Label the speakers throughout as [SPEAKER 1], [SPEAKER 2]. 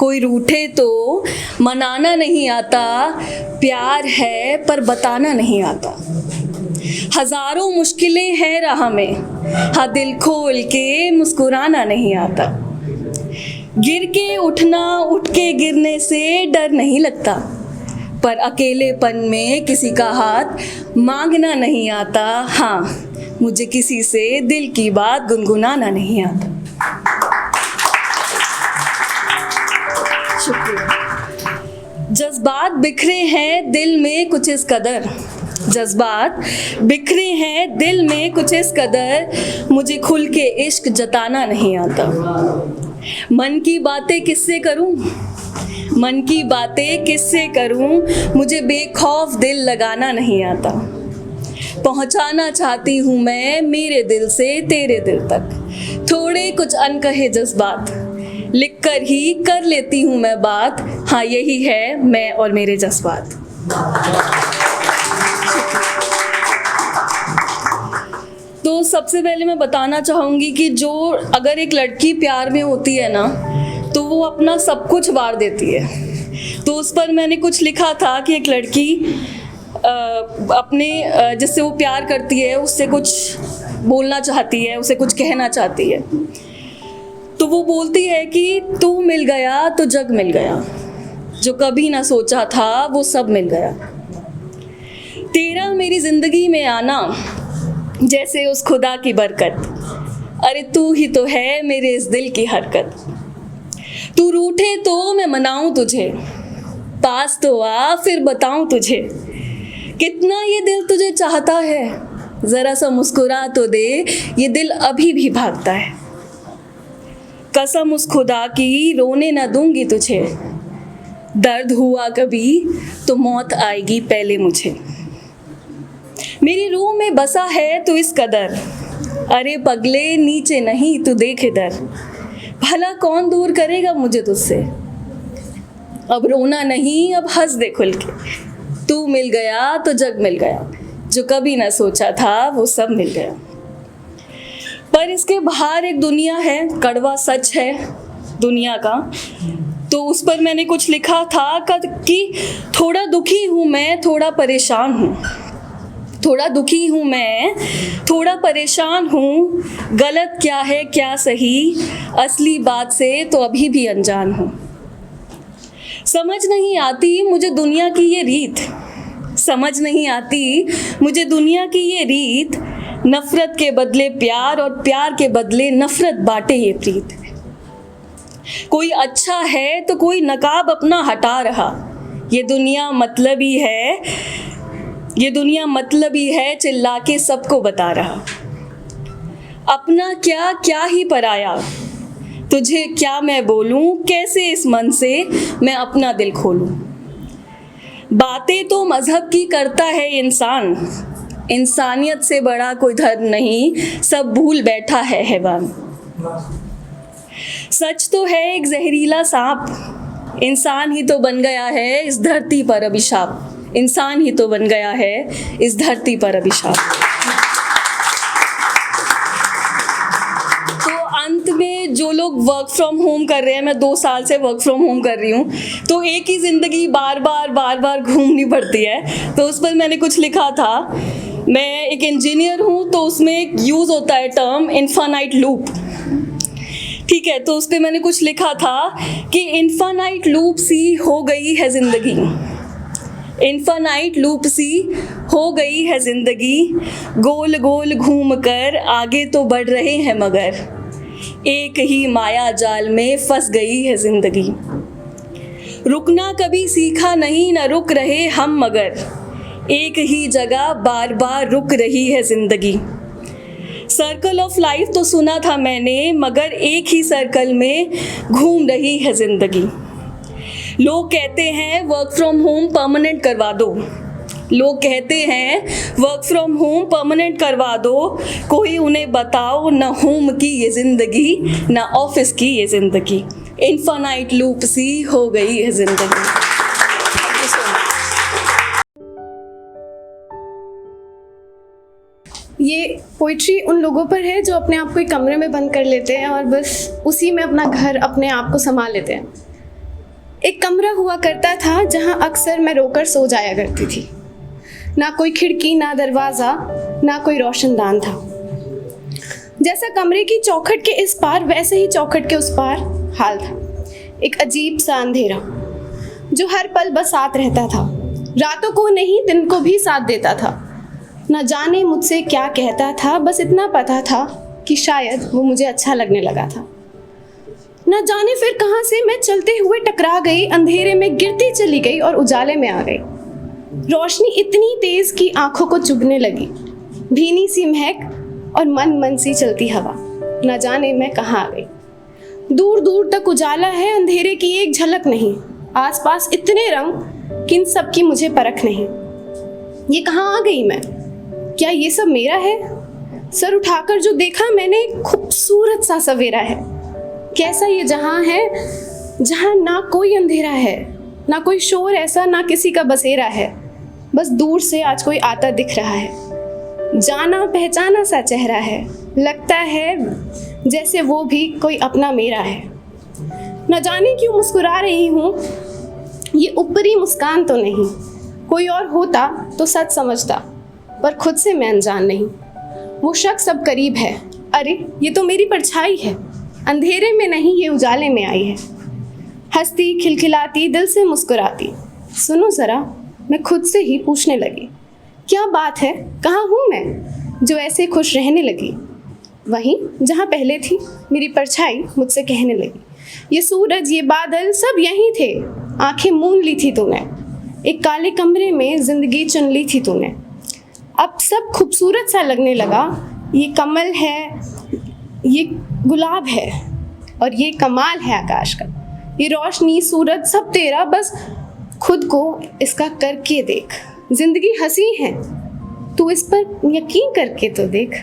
[SPEAKER 1] कोई रूठे तो मनाना नहीं आता, प्यार है पर बताना नहीं आता। हजारों मुश्किलें हैं राह में, हाँ दिल खोल के मुस्कुराना नहीं आता। गिर के उठना, उठ के गिरने से डर नहीं लगता, पर अकेलेपन में किसी का हाथ मांगना नहीं आता। हाँ, मुझे किसी से दिल की बात गुनगुनाना नहीं आता। शुक्रिया। जज्बात बिखरे हैं दिल में कुछ इस कदर, जज्बात बिखरे हैं दिल में कुछ इस कदर, मुझे खुल के इश्क जताना नहीं आता। मन की बातें किससे करूं, मन की बातें किससे करूं, मुझे बेखौफ दिल लगाना नहीं आता। पहुंचाना चाहती हूँ मैं मेरे दिल से तेरे दिल तक, थोड़े कुछ अनकहे जज्बात लिख कर ही कर लेती हूँ मैं बात। हाँ, यही है मैं और मेरे जज्बात। तो सबसे पहले मैं बताना चाहूँगी कि जो अगर एक लड़की प्यार में होती है ना, तो वो अपना सब कुछ वार देती है। तो उस पर मैंने कुछ लिखा था कि एक लड़की अपने जिससे वो प्यार करती है उससे कुछ बोलना चाहती है, उसे कुछ कहना चाहती है। तो वो बोलती है कि तू मिल गया तो जग मिल गया, जो कभी ना सोचा था वो सब मिल गया। तेरा मेरी जिंदगी में आना जैसे उस खुदा की बरकत, अरे तू ही तो है मेरे इस दिल की हरकत। तू रूठे तो मैं मनाऊं तुझे, पास तो आ फिर बताऊं तुझे, कितना ये दिल तुझे चाहता है, जरा सा मुस्कुरा तो दे, ये दिल अभी भी भागता है। कसम उस खुदा की रोने न दूंगी तुझे, दर्द हुआ कभी तो मौत आएगी पहले मुझे। मेरी रूह में बसा है तू इस कदर, अरे पगले नीचे नहीं तू देख इधर, भला कौन दूर करेगा मुझे तुझसे। अब रोना नहीं अब हंस दे खुल के, तू मिल गया तो जग मिल गया, जो कभी ना सोचा था वो सब मिल गया। पर इसके बाहर एक दुनिया है, कड़वा सच है दुनिया का। तो उस पर मैंने कुछ लिखा था कि थोड़ा दुखी हूँ मैं, थोड़ा परेशान हूँ, थोड़ा दुखी हूँ मैं, थोड़ा परेशान हूँ, गलत क्या है क्या सही, असली बात से तो अभी भी अनजान हूँ। समझ नहीं आती मुझे दुनिया की ये रीत, समझ नहीं आती मुझे दुनिया की ये रीत, नफरत के बदले प्यार और प्यार के बदले नफरत बांटे ये प्रीत। कोई अच्छा है तो कोई नकाब अपना हटा रहा, ये दुनिया मतलबी है, ये दुनिया मतलबी है, चिल्ला के सबको बता रहा। अपना क्या क्या ही पराया, तुझे क्या मैं बोलूं, कैसे इस मन से मैं अपना दिल खोलूं। बातें तो मजहब की करता है इंसान, इंसानियत से बड़ा कोई धर्म नहीं, सब भूल बैठा है हैवान। सच तो है एक जहरीला सांप, इंसान ही तो बन गया है इस धरती पर अभिशाप, इंसान ही तो बन गया है इस धरती पर अभिशाप। तो अंत में जो लोग वर्क फ्रॉम होम कर रहे हैं, मैं 2 साल से वर्क फ्रॉम होम कर रही हूँ, तो एक ही ज़िंदगी बार बार घूमनी पड़ती है। तो उस पर मैंने कुछ लिखा था, मैं एक इंजीनियर हूँ तो उसमें एक यूज़ होता है टर्म इन्फानाइट लूप, ठीक है। तो उस पर मैंने कुछ लिखा था कि इन्फानाइट लूप सी हो गई है ज़िंदगी, इन्फानाइट लूप सी हो गई है ज़िंदगी, गोल गोल घूम कर आगे तो बढ़ रहे हैं मगर एक ही माया जाल में फंस गई है ज़िंदगी। रुकना कभी सीखा नहीं न रुक रहे हम मगर एक ही जगह बार बार रुक रही है ज़िंदगी। सर्कल ऑफ लाइफ तो सुना था मैंने मगर एक ही सर्कल में घूम रही है ज़िंदगी। लोग कहते हैं वर्क फ्रॉम होम परमानेंट करवा दो, लोग कहते हैं वर्क फ्रॉम होम परमानेंट करवा दो, कोई उन्हें बताओ न होम की ये ज़िंदगी न ऑफिस की ये ज़िंदगी, इन्फानाइट लूप सी हो गई है ज़िंदगी।
[SPEAKER 2] ये पोइट्री उन लोगों पर है जो अपने आप को एक कमरे में बंद कर लेते हैं और बस उसी में अपना घर अपने आप को संभाल लेते हैं। एक कमरा हुआ करता था जहां अक्सर मैं रोकर सो जाया करती थी। ना कोई खिड़की, ना दरवाज़ा, ना कोई रोशनदान था। जैसा कमरे की चौखट के इस पार, वैसे ही चौखट के उस पार हाल था। एक अजीब सा अंधेरा जो हर पल बस साथ रहता था, रातों को नहीं दिन को भी साथ देता था। न जाने मुझसे क्या कहता था, बस इतना पता था कि शायद वो मुझे अच्छा लगने लगा था। न जाने फिर कहाँ से मैं चलते हुए टकरा गई, अंधेरे में गिरती चली गई और उजाले में आ गई। रोशनी इतनी तेज कि आंखों को चुभने लगी, भीनी सी महक और मन मन सी चलती हवा। न जाने मैं कहाँ आ गई। दूर दूर तक उजाला है, अंधेरे की एक झलक नहीं। आसपास इतने रंग कि इन सब की मुझे परख नहीं। ये कहाँ आ गई मैं? क्या ये सब मेरा है? सर उठाकर जो देखा मैंने, खूबसूरत सा सवेरा है। कैसा ये जहां है जहां ना कोई अंधेरा है, ना कोई शोर ऐसा, ना किसी का बसेरा है। बस दूर से आज कोई आता दिख रहा है, जाना पहचाना सा चेहरा है। लगता है जैसे वो भी कोई अपना मेरा है। न जाने क्यों मुस्कुरा रही हूँ, ये ऊपरी मुस्कान तो नहीं। कोई और होता तो सच समझता, पर खुद से मैं अनजान नहीं। वो शख्स अब करीब है। अरे ये तो मेरी परछाई है, अंधेरे में नहीं ये उजाले में आई है। हंसती खिलखिलाती दिल से मुस्कुराती। सुनो ज़रा, मैं खुद से ही पूछने लगी, क्या बात है, कहाँ हूँ मैं जो ऐसे खुश रहने लगी? वहीं जहाँ पहले थी मेरी परछाई मुझसे कहने लगी। ये सूरज, ये बादल सब यहीं थे, आंखें मूंद ली थी तूने। एक काले कमरे में जिंदगी चुन ली थी तूने। अब सब खूबसूरत सा लगने लगा। ये कमल है, ये गुलाब है, और ये कमाल है आकाश का। ये रोशनी, सूरज सब तेरा, बस खुद को इसका करके देख। जिंदगी हंसी है, तू इस पर यकीन करके तो देख।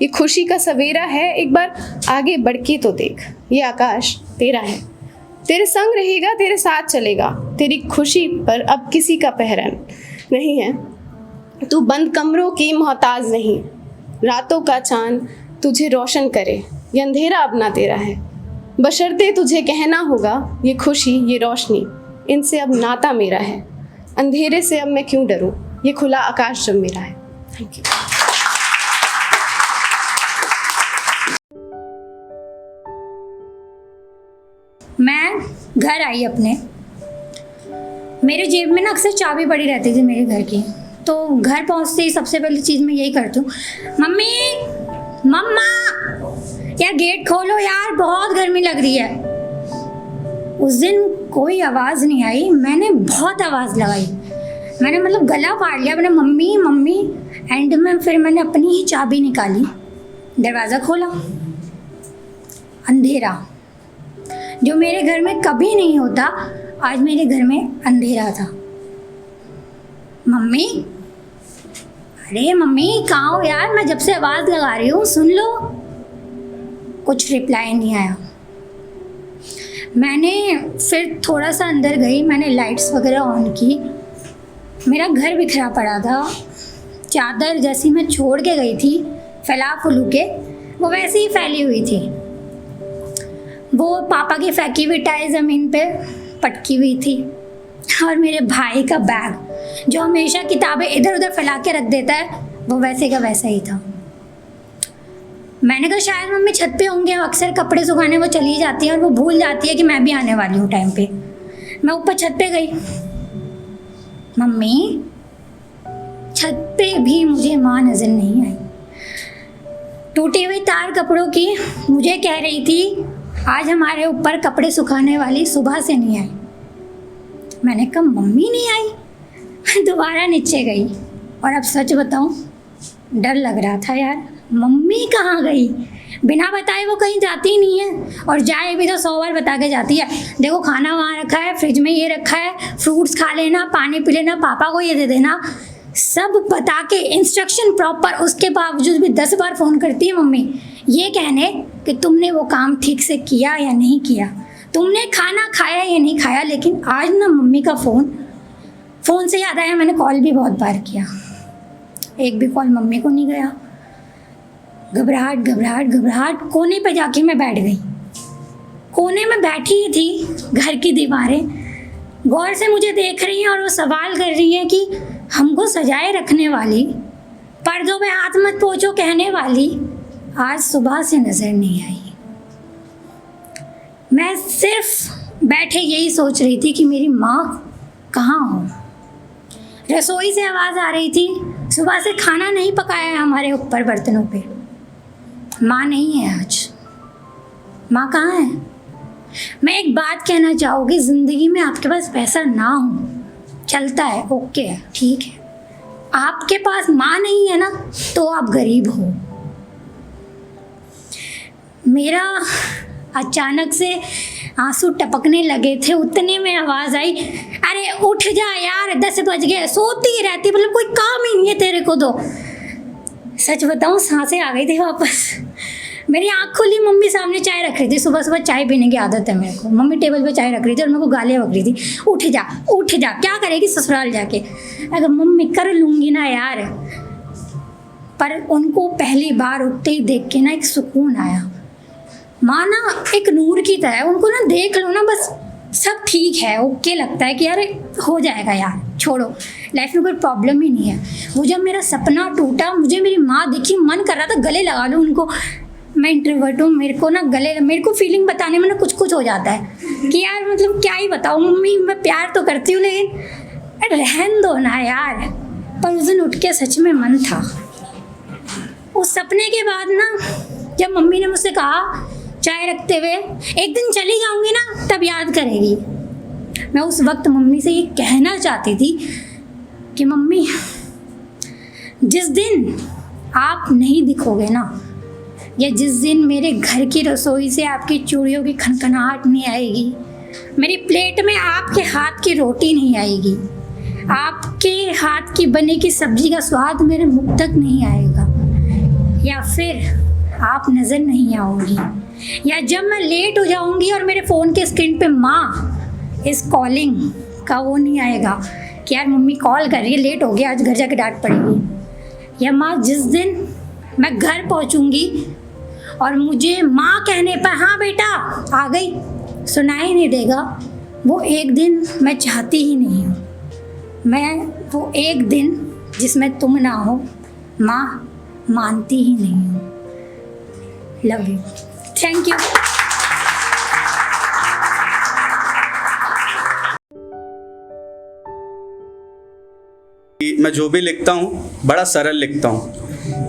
[SPEAKER 2] ये खुशी का सवेरा है, एक बार आगे बढ़ के तो देख। ये आकाश तेरा है, तेरे संग रहेगा, तेरे साथ चलेगा। तेरी खुशी पर अब किसी का पहरा नहीं है। तू बंद कमरों की मोहताज नहीं। रातों का चांद तुझे रोशन करे, ये अंधेरा अब ना तेरा है। बशर्ते तुझे कहना होगा, ये खुशी, ये रोशनी, इनसे अब नाता मेरा है। अंधेरे से अब मैं क्यों डरूं, ये खुला आकाश जब मेरा है। Thank you.
[SPEAKER 3] मैं घर आई अपने, मेरे जेब में ना अक्सर चाबी पड़ी रहती थी मेरे घर की। तो घर पहुंचते ही सबसे पहली चीज़ मैं यही करती हूँ, मम्मी, मम्मा, यार गेट खोलो यार, बहुत गर्मी लग रही है। उस दिन कोई आवाज़ नहीं आई, मैंने बहुत आवाज़ लगाई, मैंने मतलब गला फाड़ लिया, मैंने मम्मी मम्मी। एंड में फिर मैंने अपनी ही चाबी निकाली, दरवाज़ा खोला, अंधेरा। जो मेरे घर में कभी नहीं होता, आज मेरे घर में अंधेरा था। मम्मी, अरे मम्मी कहाँ हो यार, मैं जब से आवाज़ लगा रही हूँ, सुन लो। कुछ रिप्लाई नहीं आया। मैंने फिर थोड़ा सा अंदर गई, मैंने लाइट्स वगैरह ऑन की। मेरा घर बिखरा पड़ा था, चादर जैसी मैं छोड़ के गई थी फैला फुलू के, वो वैसे ही फैली हुई थी। वो पापा की फेंकी हुई टाई ज़मीन पे पटकी हुई थी, और मेरे भाई का बैग जो हमेशा किताबें इधर उधर फैला के रख देता है, वो वैसे का वैसा ही था। मैंने कहा शायद मम्मी छत पे होंगे, अक्सर कपड़े सुखाने वो चली जाती है और वो भूल जाती है कि मैं भी आने वाली हूँ टाइम पे। मैं ऊपर छत पे गई, मम्मी छत पे भी मुझे माँ नज़र नहीं आई। टूटी हुई तार कपड़ों की मुझे कह रही थी आज हमारे ऊपर कपड़े सुखाने वाली सुबह से नहीं आई। मैंने कहा मम्मी नहीं आई। दोबारा नीचे गई, और अब सच बताऊं डर लग रहा था यार, मम्मी कहाँ गई? बिना बताए वो कहीं जाती नहीं है, और जाए भी तो 100 बार बता के जाती है, देखो खाना वहाँ रखा है, फ्रिज में ये रखा है, फ्रूट्स खा लेना, पानी पी लेना, पापा को ये दे देना, सब बता के इंस्ट्रक्शन प्रॉपर। उसके बावजूद भी 10 बार फ़ोन करती है मम्मी, ये कहने कि तुमने वो काम ठीक से किया या नहीं किया, तुमने खाना खाया या नहीं खाया। लेकिन आज ना मम्मी का फ़ोन से याद आया, मैंने कॉल भी बहुत बार किया, एक भी कॉल मम्मी को नहीं गया। घबराहट घबराहट घबराहट, कोने पे जाके मैं बैठ गई। कोने में बैठी ही थी, घर की दीवारें, गौर से मुझे देख रही हैं और वो सवाल कर रही हैं कि हमको सजाए रखने वाली, पर्दों पे हाथ मत पोंछो कहने वाली आज सुबह से नज़र नहीं आई। मैं सिर्फ बैठे यही सोच रही थी कि मेरी माँ कहाँ हो। रसोई से आवाज़ आ रही थी, सुबह से खाना नहीं पकाया है हमारे ऊपर बर्तनों पे, माँ नहीं है आज। माँ कहाँ है? मैं एक बात कहना चाहूँगी, ज़िंदगी में आपके पास पैसा ना हो चलता है, ओके है, ठीक है। आपके पास माँ नहीं है ना तो आप गरीब हो। मेरा अचानक से आंसू टपकने लगे थे, उतने में आवाज़ आई, अरे उठ जा यार 10 बज गए, सोती ही रहती, मतलब कोई काम ही नहीं है तेरे को तो। सच बताऊँ सांसें आ गई थी वापस। मेरी आँख खुली, मम्मी सामने चाय रख रही थी, सुबह सुबह चाय पीने की आदत है मेरे को। मम्मी टेबल पे चाय रख रही थी और मेरे को गालियाँ बक रही थी, उठ जा उठ जा, क्या करेगी ससुराल जाके। अगर मम्मी कर लूँगी ना यार। पर उनको पहली बार उठते ही देख के ना एक सुकून आया। माँ ना एक नूर की तरह, उनको ना देख लो ना बस सब ठीक है, ओके लगता है कि यार हो जाएगा यार, छोड़ो लाइफ में कोई प्रॉब्लम ही नहीं है। वो जब मेरा सपना टूटा, मुझे मेरी माँ दिखी, मन कर रहा था गले लगा लूँ उनको। मैं इंट्रोवर्ट हूँ, मेरे को ना मेरे को फीलिंग बताने में ना कुछ हो जाता है कि यार मतलब क्या ही बताऊँ मम्मी, मैं प्यार तो करती हूँ लेकिन रहन दो ना यार। पर उस दिन उठ के सच में मन था। उस सपने के बाद ना जब मम्मी ने मुझसे कहा चाय रखते हुए, एक दिन चली जाऊंगी ना तब याद करेगी, मैं उस वक्त मम्मी से ये कहना चाहती थी कि मम्मी जिस दिन आप नहीं दिखोगे ना, या जिस दिन मेरे घर की रसोई से आपकी चूड़ियों की खनखनाहट नहीं आएगी, मेरी प्लेट में आपके हाथ की रोटी नहीं आएगी, आपके हाथ की बनी की सब्जी का स्वाद मेरे मुंह तक नहीं आएगा, या फिर आप नज़र नहीं आओगी, या जब मैं लेट हो जाऊंगी और मेरे फ़ोन के स्क्रीन पे माँ इस कॉलिंग का वो नहीं आएगा कि यार मम्मी कॉल कर रही है, लेट हो गया, आज घर जाके डांट पड़ेगी, या माँ जिस दिन मैं घर पहुंचूंगी और मुझे माँ कहने पर हाँ बेटा आ गई सुनाई नहीं देगा, वो एक दिन मैं चाहती ही नहीं हूँ। मैं वो एक दिन जिसमें तुम ना हो माँ मानती ही नहीं हूँ। Love you, thank you.
[SPEAKER 4] मैं जो भी लिखता हूँ बड़ा सरल लिखता हूँ,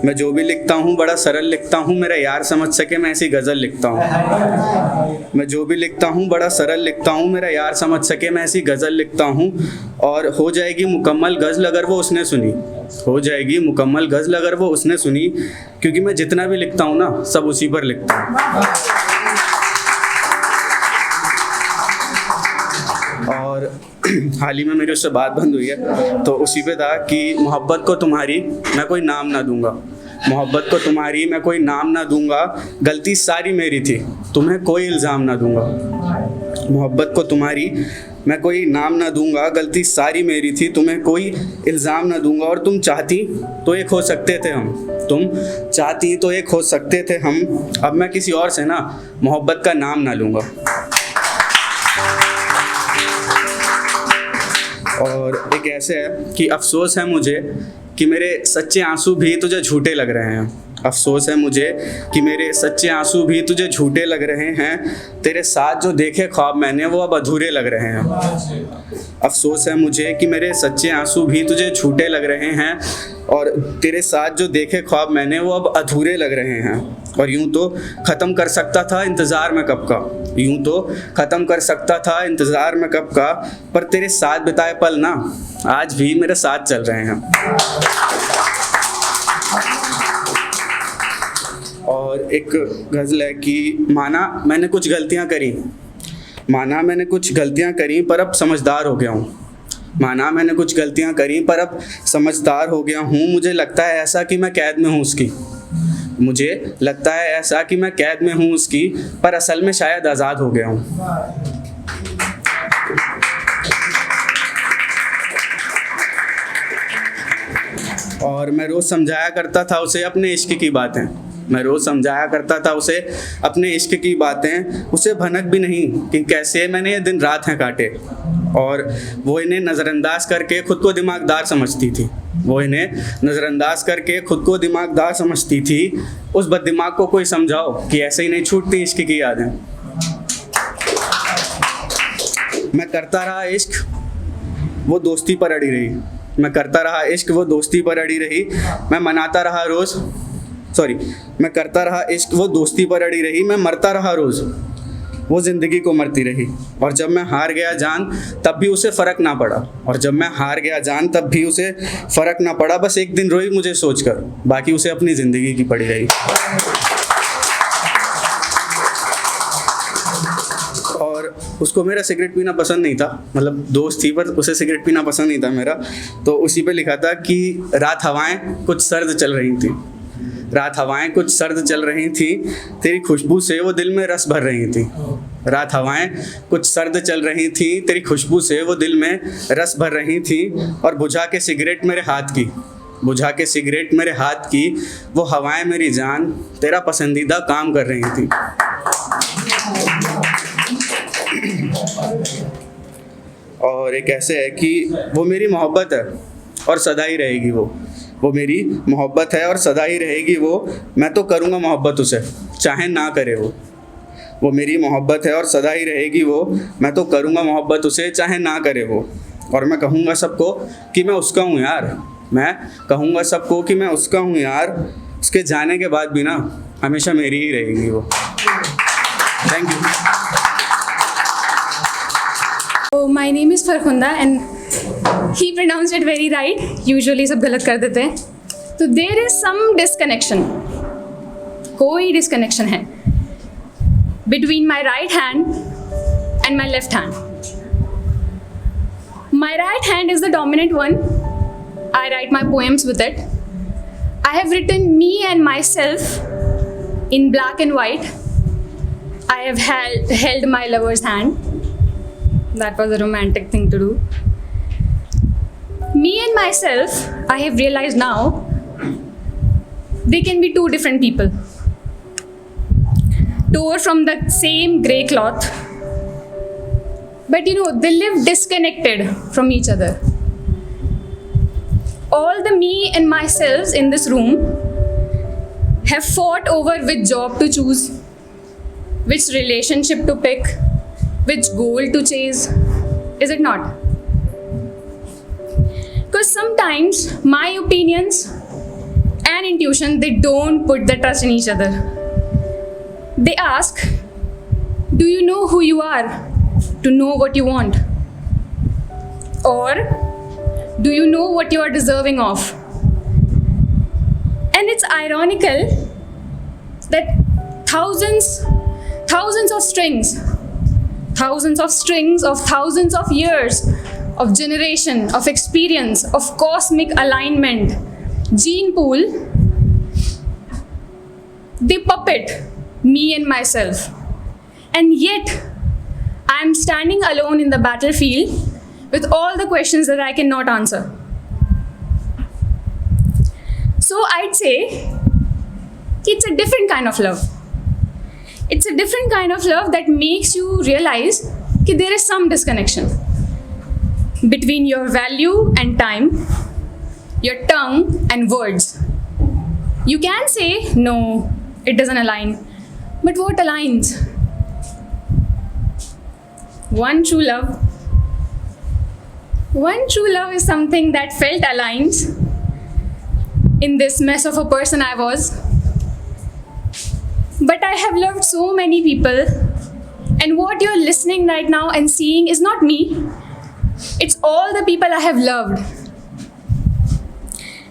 [SPEAKER 4] मैं जो भी लिखता हूँ बड़ा सरल लिखता हूँ, मेरा यार समझ सके मैं ऐसी गज़ल लिखता हूँ। मैं जो भी लिखता हूँ बड़ा सरल लिखता हूँ, मेरा यार समझ सके मैं ऐसी गज़ल लिखता हूँ। और हो जाएगी मुकम्मल गज़ल अगर वो उसने सुनी, हो जाएगी मुकम्मल गज़ल अगर वो उसने सुनी, क्योंकि मैं जितना भी लिखता हूँ ना सब उसी पर लिखता हूँ। और हाल ही में मेरी उससे बात बंद हुई है तो उसी पे था कि मोहब्बत को तुम्हारी मैं कोई नाम ना दूंगा, मोहब्बत को तुम्हारी मैं कोई नाम ना दूंगा, गलती सारी मेरी थी तुम्हें कोई इल्ज़ाम ना दूंगा। मोहब्बत को तुम्हारी मैं कोई नाम ना दूंगा, गलती सारी मेरी थी तुम्हें कोई इल्ज़ाम ना दूंगा। और तुम चाहती तो एक हो सकते थे हम, तुम चाहती तो एक हो सकते थे हम, अब मैं किसी और से ना मोहब्बत का नाम ना लूँगा। और एक ऐसे है कि अफसोस है मुझे कि मेरे सच्चे आंसू भी तुझे झूठे लग रहे हैं, अफसोस है मुझे कि मेरे सच्चे आंसू भी तुझे झूठे लग रहे हैं, तेरे साथ जो देखे ख्वाब मैंने वो अब अधूरे लग रहे हैं। अफसोस है मुझे कि मेरे सच्चे आंसू भी तुझे झूठे लग रहे हैं, और तेरे साथ जो देखे ख्वाब मैंने वो अब अधूरे लग रहे हैं। और यूं तो ख़त्म कर सकता था इंतज़ार में कब का, यूं तो ख़त्म कर सकता था इंतज़ार में कब का, पर तेरे साथ बिताए पल ना आज भी मेरे साथ चल रहे हैं। और एक गज़ल है कि माना मैंने कुछ गलतियाँ करी, माना मैंने कुछ गलतियाँ करी पर अब समझदार हो गया हूँ, माना मैंने कुछ गलतियाँ करी पर अब समझदार हो गया हूँ। मुझे लगता है ऐसा कि मैं कैद में हूँ उसकी, मुझे लगता है ऐसा कि मैं कैद में हूँ उसकी, पर असल में शायद आज़ाद हो गया हूँ। और मैं रोज़ समझाया करता था उसे अपने इश्क की बातें, मैं रोज़ समझाया करता था उसे अपने इश्क की बातें, उसे भनक भी नहीं कि कैसे मैंने ये दिन रात हैं काटे, और वो इन्हें नज़रअंदाज करके खुद को दिमागदार समझती थी। वो इन्हें नज़रअंदाज करके खुद को दिमागदार समझती थी। उस बददिमाग को कोई समझाओ कि ऐसे ही नहीं छूटती इश्क की यादें। मैं करता रहा इश्क, वो दोस्ती पर अड़ी रही। मैं करता रहा इश्क, वो दोस्ती पर अड़ी रही। मैं मनाता रहा रोज़, मैं करता रहा इश्क, वो दोस्ती पर अड़ी रही। मैं मरता रहा रोज़, वो ज़िंदगी को मरती रही। और जब मैं हार गया जान, तब भी उसे फ़र्क ना पड़ा। और जब मैं हार गया जान, तब भी उसे फ़र्क ना पड़ा। बस एक दिन रोई मुझे सोचकर, बाकी उसे अपनी ज़िंदगी की पड़ी रही। और उसको मेरा सिगरेट पीना पसंद नहीं था, मतलब दोस्त थी पर उसे सिगरेट पीना पसंद नहीं था मेरा। तो उसी पे लिखा था कि रात हवाएं कुछ सर्द चल रही थी, रात हवाएं कुछ सर्द चल रही थी, तेरी खुशबू से वो दिल में रस भर रही थी। रात हवाएं कुछ सर्द चल रही थी, तेरी खुशबू से वो दिल में रस भर रही थी। और बुझा के सिगरेट मेरे हाथ की, बुझा के सिगरेट मेरे हाथ की, वो हवाएं मेरी जान तेरा पसंदीदा काम कर रही थी। और एक ऐसे है कि वो मेरी मोहब्बत है और सदा ही रहेगी। वो मेरी मोहब्बत है और सदा ही रहेगी। वो मैं तो करूँगा मोहब्बत उसे, चाहे ना करे वो मेरी मोहब्बत है और सदा ही रहेगी। वो मैं तो करूँगा मोहब्बत उसे, चाहे ना करे वो। और मैं कहूँगा सबको कि मैं उसका हूँ यार, मैं कहूँगा सबको कि मैं उसका हूँ यार। उसके जाने के बाद भी ना हमेशा मेरी ही रहेगी वो। Thank you.
[SPEAKER 2] My name is Farkhunda and he pronounced it very right. Usually सब गलत कर देते हैं। तो there is some disconnection, कोई disconnection है between my right hand and my left hand. My right hand is the dominant one. I write my poems with it. I have written me and myself in black and white. I have held my lover's hand. That was a romantic thing to do. Me and myself, I have realized now, they can be two different people. Tore from the same grey cloth. But you know, they live disconnected from each other. All the me and myself in this room have fought over which job to choose, which relationship to pick, which goal to chase, is it not? Because sometimes my opinions and intuition, they don't put the trust in each other. They ask, do you know who you are to know what you want? Or do you know what you are deserving of? And it's ironical that thousands of strings of thousands of years of generation, of experience, of cosmic alignment, gene pool, they puppet me and myself. And yet, I am standing alone in the battlefield with all the questions that I cannot answer. So I'd say it's a different kind of love. It's a different kind of love that makes you realize that there is some disconnection between your value and time, your tongue and words. You can say, no, it doesn't align. But what aligns? One true love. One true love is something that felt aligned in this mess of a person I was. But I have loved so many people, and what you're listening right now and seeing is not me. It's all the people I have loved.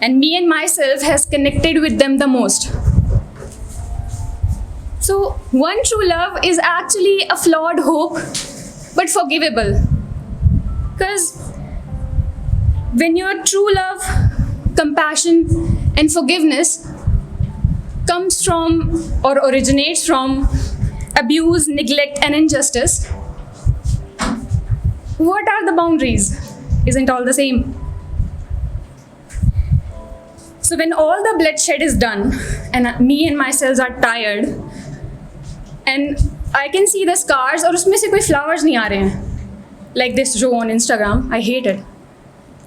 [SPEAKER 2] And me and myself has connected with them the most. So one true love is actually a flawed hope, but forgivable. Because when your true love, compassion, and forgiveness comes from or originates from abuse, neglect, and injustice, what are the boundaries? Isn't all the same? So when all the bloodshed is done and me and myself are tired and I can see the scars और उसमें से कोई flowers नहीं आ रहे हैं,
[SPEAKER 5] like this row on Instagram. I hate it.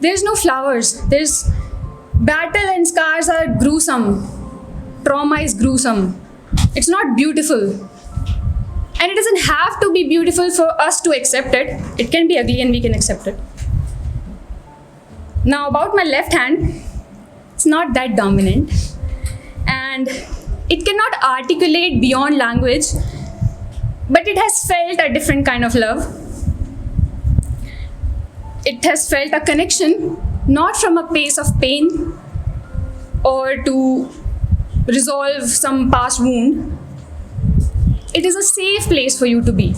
[SPEAKER 5] There's no flowers. There's battle and scars are gruesome. Trauma is gruesome. It's not beautiful. And it doesn't have to be beautiful for us to accept it. It can be ugly and we can accept it. Now about my left hand, it's not that dominant. And it cannot articulate beyond language, but it has felt a different kind of love. It has felt a connection, not from a place of pain or to resolve some past wound. It is a safe place for you to be.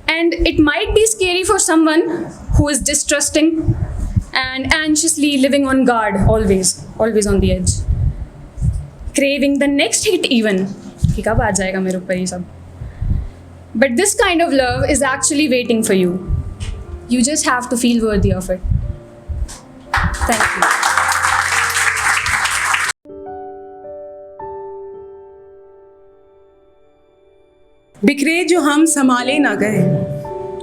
[SPEAKER 5] And it might be scary for someone who is distrusting and anxiously living on guard, always on the edge. Craving the next hit even. कि कब आ जाएगा मेरे ऊपर ये सब. But this kind of love is actually waiting for you. You just have to feel worthy of it. Thank you.
[SPEAKER 6] बिखरे जो हम संभाले ना गए,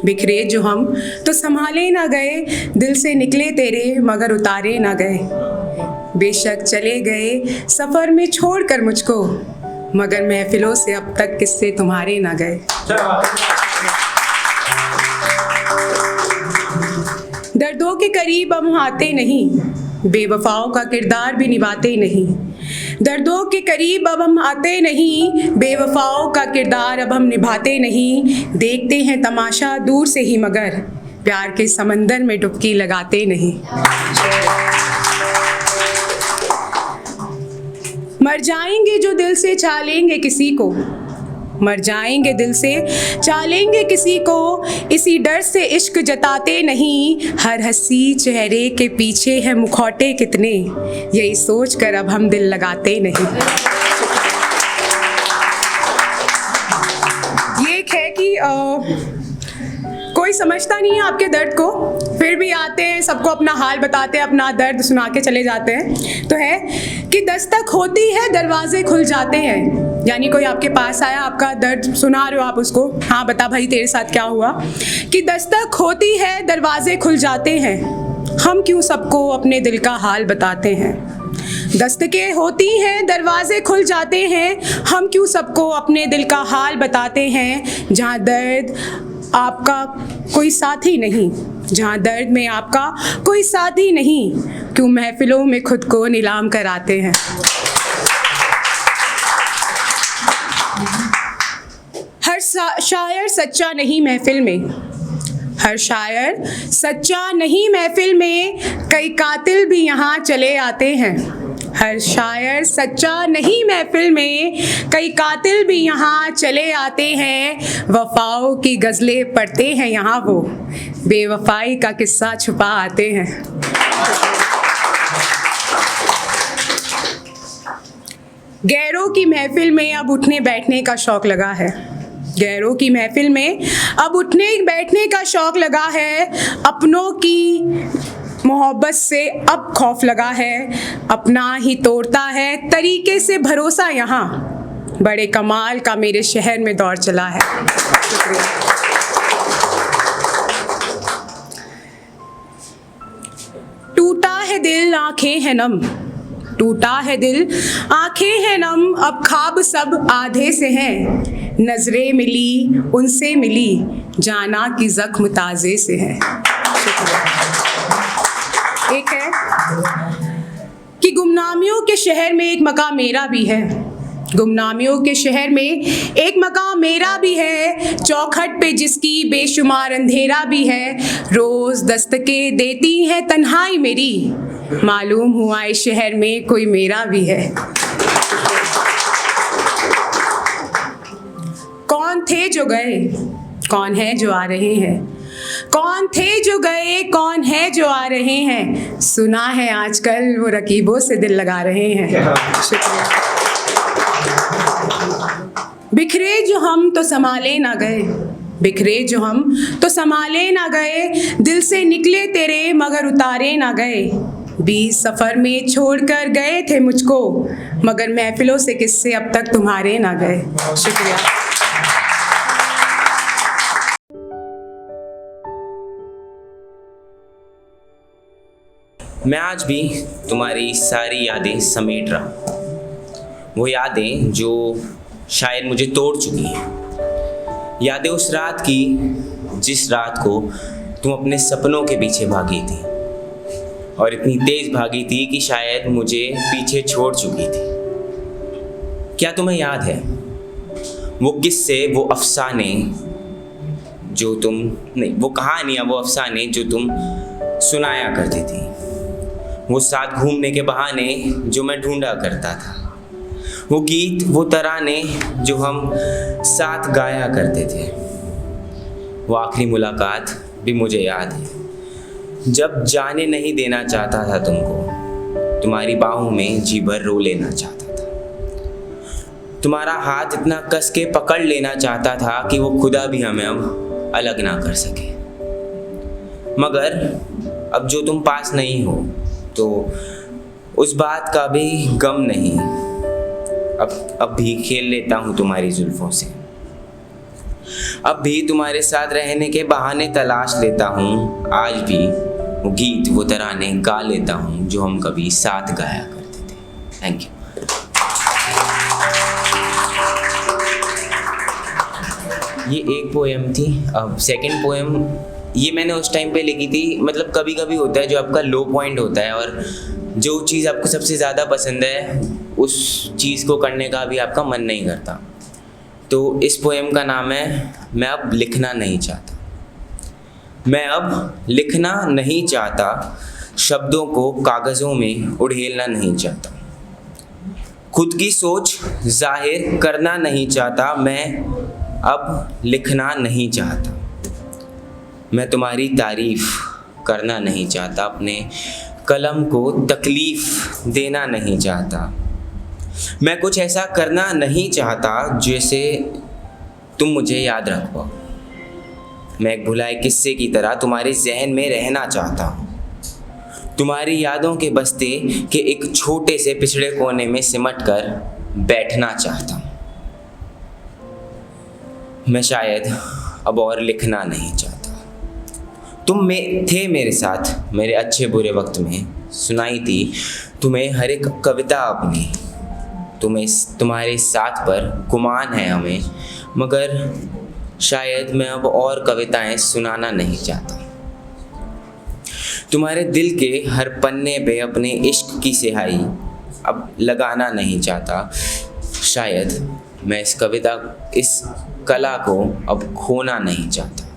[SPEAKER 6] बिखरे जो हम तो संभाले ना गए, दिल से निकले तेरे मगर उतारे ना गए। बेशक चले गए सफ़र में छोड़कर मुझको, मगर महफिलों से अब तक किस्से तुम्हारे ना गए। दर्दों के करीब हम आते नहीं, बेवफाओं का किरदार भी निभाते नहीं। दर्दों के करीब अब हम आते नहीं, बेवफाओं का किरदार अब हम निभाते नहीं। देखते हैं तमाशा दूर से ही मगर प्यार के समंदर में डुबकी लगाते नहीं। मर जाएंगे जो दिल से चालेंगे किसी को, मर जाएंगे दिल से चालेंगे किसी को, इसी डर से इश्क जताते नहीं। हर हंसी चेहरे के पीछे है मुखौटे कितने, यही सोच कर अब हम दिल लगाते नहीं। ये एक है कि कोई समझता नहीं है आपके दर्द को, फिर भी आते हैं, सबको अपना हाल बताते हैं, अपना दर्द सुना के चले जाते हैं। तो है कि दस्तक होती है दरवाजे खुल जाते हैं, यानी कोई आपके पास आया, आपका दर्द सुना रहे हो आप उसको, हाँ बता भाई तेरे साथ क्या हुआ। कि दस्तक होती है दरवाजे खुल जाते हैं, हम क्यों सबको अपने दिल का हाल बताते हैं। दस्तकें होती हैं दरवाजे खुल जाते हैं, हम क्यों सबको अपने दिल का हाल बताते हैं। जहाँ दर्द आपका कोई साथी नहीं, जहाँ दर्द में आपका कोई साथी नहीं, क्यों महफिलों में खुद को नीलाम कराते हैं। हर शायर सच्चा नहीं महफिल में, हर शायर सच्चा नहीं महफिल में, कई कातिल भी यहाँ चले आते हैं। हर शायर सच्चा नहीं महफिल में, कई कातिल भी यहाँ चले आते हैं। वफाओं की गज़लें पढ़ते हैं यहाँ वो, बेवफाई का किस्सा छुपा आते हैं। गैरों की महफिल में अब उठने बैठने का शौक़ लगा है, गैरों की महफिल में अब उठने बैठने का शौक़ लगा है। अपनों की मोहब्बत से अब खौफ लगा है, अपना ही तोड़ता है तरीके से भरोसा यहाँ। बड़े कमाल का मेरे शहर में दौर चला है। शुक्रिया। टूटा है दिल आंखें हैं नम, टूटा है दिल आंखें हैं नम, अब ख्वाब सब आधे से हैं। नजरें मिली उनसे मिली, जाना की जख्म ताज़े से है। एक है कि गुमनामियों के शहर में एक मकाम मेरा भी है, गुमनामियों के शहर में एक मकाम मेरा भी है। चौखट पे जिसकी बेशुमार अंधेरा भी है, रोज़ दस्तकें देती है तन्हाई मेरी, मालूम हुआ इस शहर में कोई मेरा भी है। कौन थे जो गए, कौन है जो आ रहे हैं, कौन थे जो गए, कौन है जो आ रहे हैं। सुना है आजकल वो रकीबों से दिल लगा रहे हैं। शुक्रिया। बिखरे जो हम तो संभाले ना गए, बिखरे जो हम तो संभाले ना गए, दिल से निकले तेरे मगर उतारे ना गए। 20 सफ़र में छोड़कर गए थे मुझको, मगर महफिलों से किस्से अब तक तुम्हारे ना गए। शुक्रिया।
[SPEAKER 7] मैं आज भी तुम्हारी सारी यादें समेट रहा, वो यादें जो शायद मुझे तोड़ चुकी हैं। यादें उस रात की जिस रात को तुम अपने सपनों के पीछे भागी थी और इतनी तेज भागी थी कि शायद मुझे पीछे छोड़ चुकी थी। क्या तुम्हें याद है वो किस्से, वो अफसाने जो तुम नहीं, वो कहानियाँ, वो अफसाने जो तुम सुनाया करती थी, वो साथ घूमने के बहाने जो मैं ढूंढा करता था, वो गीत, वो तराने जो हम साथ गाया करते थे, वो आखिरी मुलाकात भी मुझे याद है जब जाने नहीं देना चाहता था तुमको, तुम्हारी बाहों में जी भर रो लेना चाहता था, तुम्हारा हाथ इतना कस के पकड़ लेना चाहता था कि वो खुदा भी हमें अब अलग ना कर सके। मगर अब जो तुम पास नहीं हो तो उस बात का भी गम नहीं। अब भी खेल लेता हूँ तुम्हारी जुल्फों से, अब भी तुम्हारे साथ रहने के बहाने तलाश लेता हूँ, आज भी वो गीत, वो तराने गा लेता हूँ जो हम कभी साथ गाया करते थे। Thank you. ये एक पोएम थी। अब सेकंड पोएम ये मैंने उस टाइम पे लिखी थी, मतलब कभी कभी होता है जो आपका लो पॉइंट होता है और जो चीज़ आपको सबसे ज़्यादा पसंद है उस चीज़ को करने का भी आपका मन नहीं करता। तो इस पोएम का नाम है मैं अब लिखना नहीं चाहता। मैं अब लिखना नहीं चाहता, शब्दों को कागज़ों में उड़ेलना नहीं चाहता, खुद की सोच जाहिर करना नहीं चाहता, मैं अब लिखना नहीं चाहता, मैं तुम्हारी तारीफ़ करना नहीं चाहता, अपने कलम को तकलीफ़ देना नहीं चाहता, मैं कुछ ऐसा करना नहीं चाहता जैसे तुम मुझे याद रख पाओ, मैं एक भुलाए किस्से की तरह तुम्हारे जहन में रहना चाहता हूँ, तुम्हारी यादों के बस्ते के एक छोटे से पिछड़े कोने में सिमट कर बैठना चाहता हूँ, मैं शायद अब और लिखना नहीं चाहता। तुम थे मेरे साथ मेरे अच्छे बुरे वक्त में, सुनाई थी तुम्हें हर एक कविता अपनी, तुम्हारे साथ पर गुमान है हमें, मगर शायद मैं अब और कविताएं सुनाना नहीं चाहता। तुम्हारे दिल के हर पन्ने पे अपने इश्क की स्याही अब लगाना नहीं चाहता, शायद मैं इस कला को अब खोना नहीं चाहता,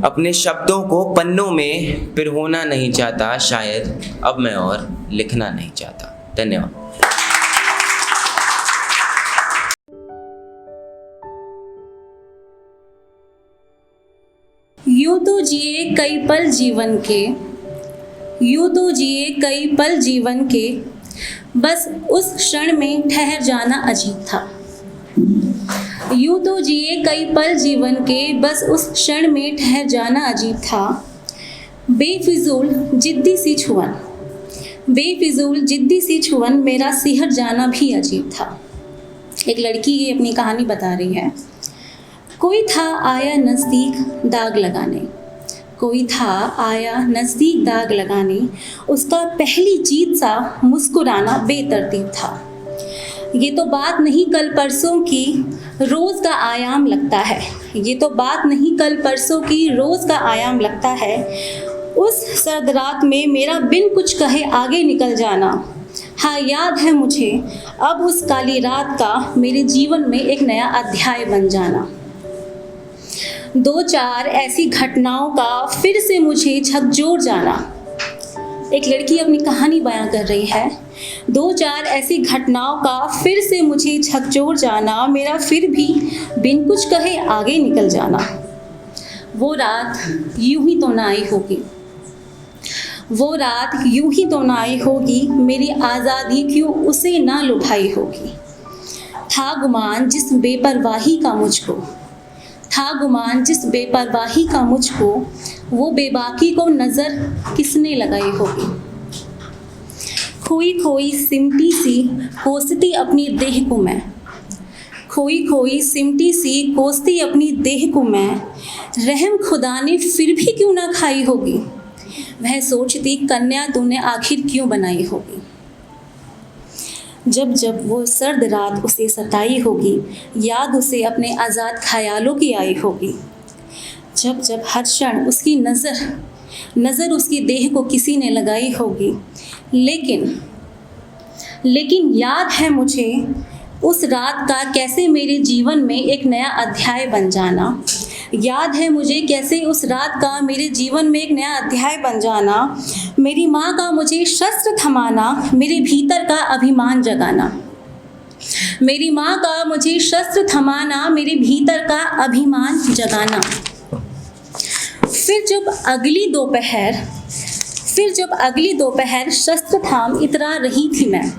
[SPEAKER 7] अपने शब्दों को पन्नों में पिरोना नहीं चाहता, शायद अब मैं और लिखना नहीं चाहता। धन्यवाद।
[SPEAKER 1] यूं तो जिए कई पल जीवन के, यूं तो जिए कई पल जीवन के, बस उस क्षण में ठहर जाना अजीब था। यूं तो जिए कई पल जीवन के, बस उस क्षण में ठहर जाना अजीब था। बेफिजूल जिद्दी सी छुअन, बेफिजूल जिद्दी सी छुअन, मेरा सिहर जाना भी अजीब था। एक लड़की ये अपनी कहानी बता रही है। कोई था आया नज़दीक दाग लगाने, कोई था आया नज़दीक दाग लगाने, उसका पहली जीत सा मुस्कुराना बेतरतीब था। ये तो बात नहीं कल परसों की, रोज़ का आयाम लगता है, ये तो बात नहीं कल परसों की, रोज़ का आयाम लगता है। उस सर्द रात में मेरा बिन कुछ कहे आगे निकल जाना, हाँ याद है मुझे अब उस काली रात का मेरे जीवन में एक नया अध्याय बन जाना। दो चार ऐसी घटनाओं का फिर से मुझे झकझोर जाना। एक लड़की अपनी कहानी बयां कर रही है। दो चार ऐसी घटनाओं का फिर से मुझे झकझोर जाना, मेरा फिर भी बिन कुछ कहे आगे निकल जाना। वो रात यूं ही तो ना आई होगी, वो रात यूं ही तो ना आई होगी, मेरी आज़ादी क्यों उसे ना लुभाई होगी। था गुमान जिस बेपरवाही का मुझको, था गुमान जिस बेपरवाही का मुझको, वो बेबाकी को नज़र किसने लगाई होगी। खोई खोई सिमटी सी कोसती अपनी देह को मैं, खोई खोई सिमटी सी कोसती अपनी देह को मैं, रहम खुदा ने फिर भी क्यों ना खाई होगी। वह सोचती कन्या तूने आखिर क्यों बनाई होगी। जब जब वो सर्द रात उसे सताई होगी, याद उसे अपने आज़ाद ख्यालों की आई होगी। जब जब हर क्षण उसकी नज़र उसकी देह को किसी ने लगाई होगी। लेकिन याद है मुझे उस रात का कैसे मेरे जीवन में एक नया अध्याय बन जाना। याद है मुझे कैसे उस रात का मेरे जीवन में एक नया अध्याय बन जाना। मेरी माँ का मुझे शस्त्र थमाना, मेरे भीतर का अभिमान जगाना। मेरी माँ का मुझे शस्त्र थमाना, मेरे भीतर का अभिमान जगाना। फिर जब अगली दोपहर शस्त्र थाम इतरा रही थी मैं।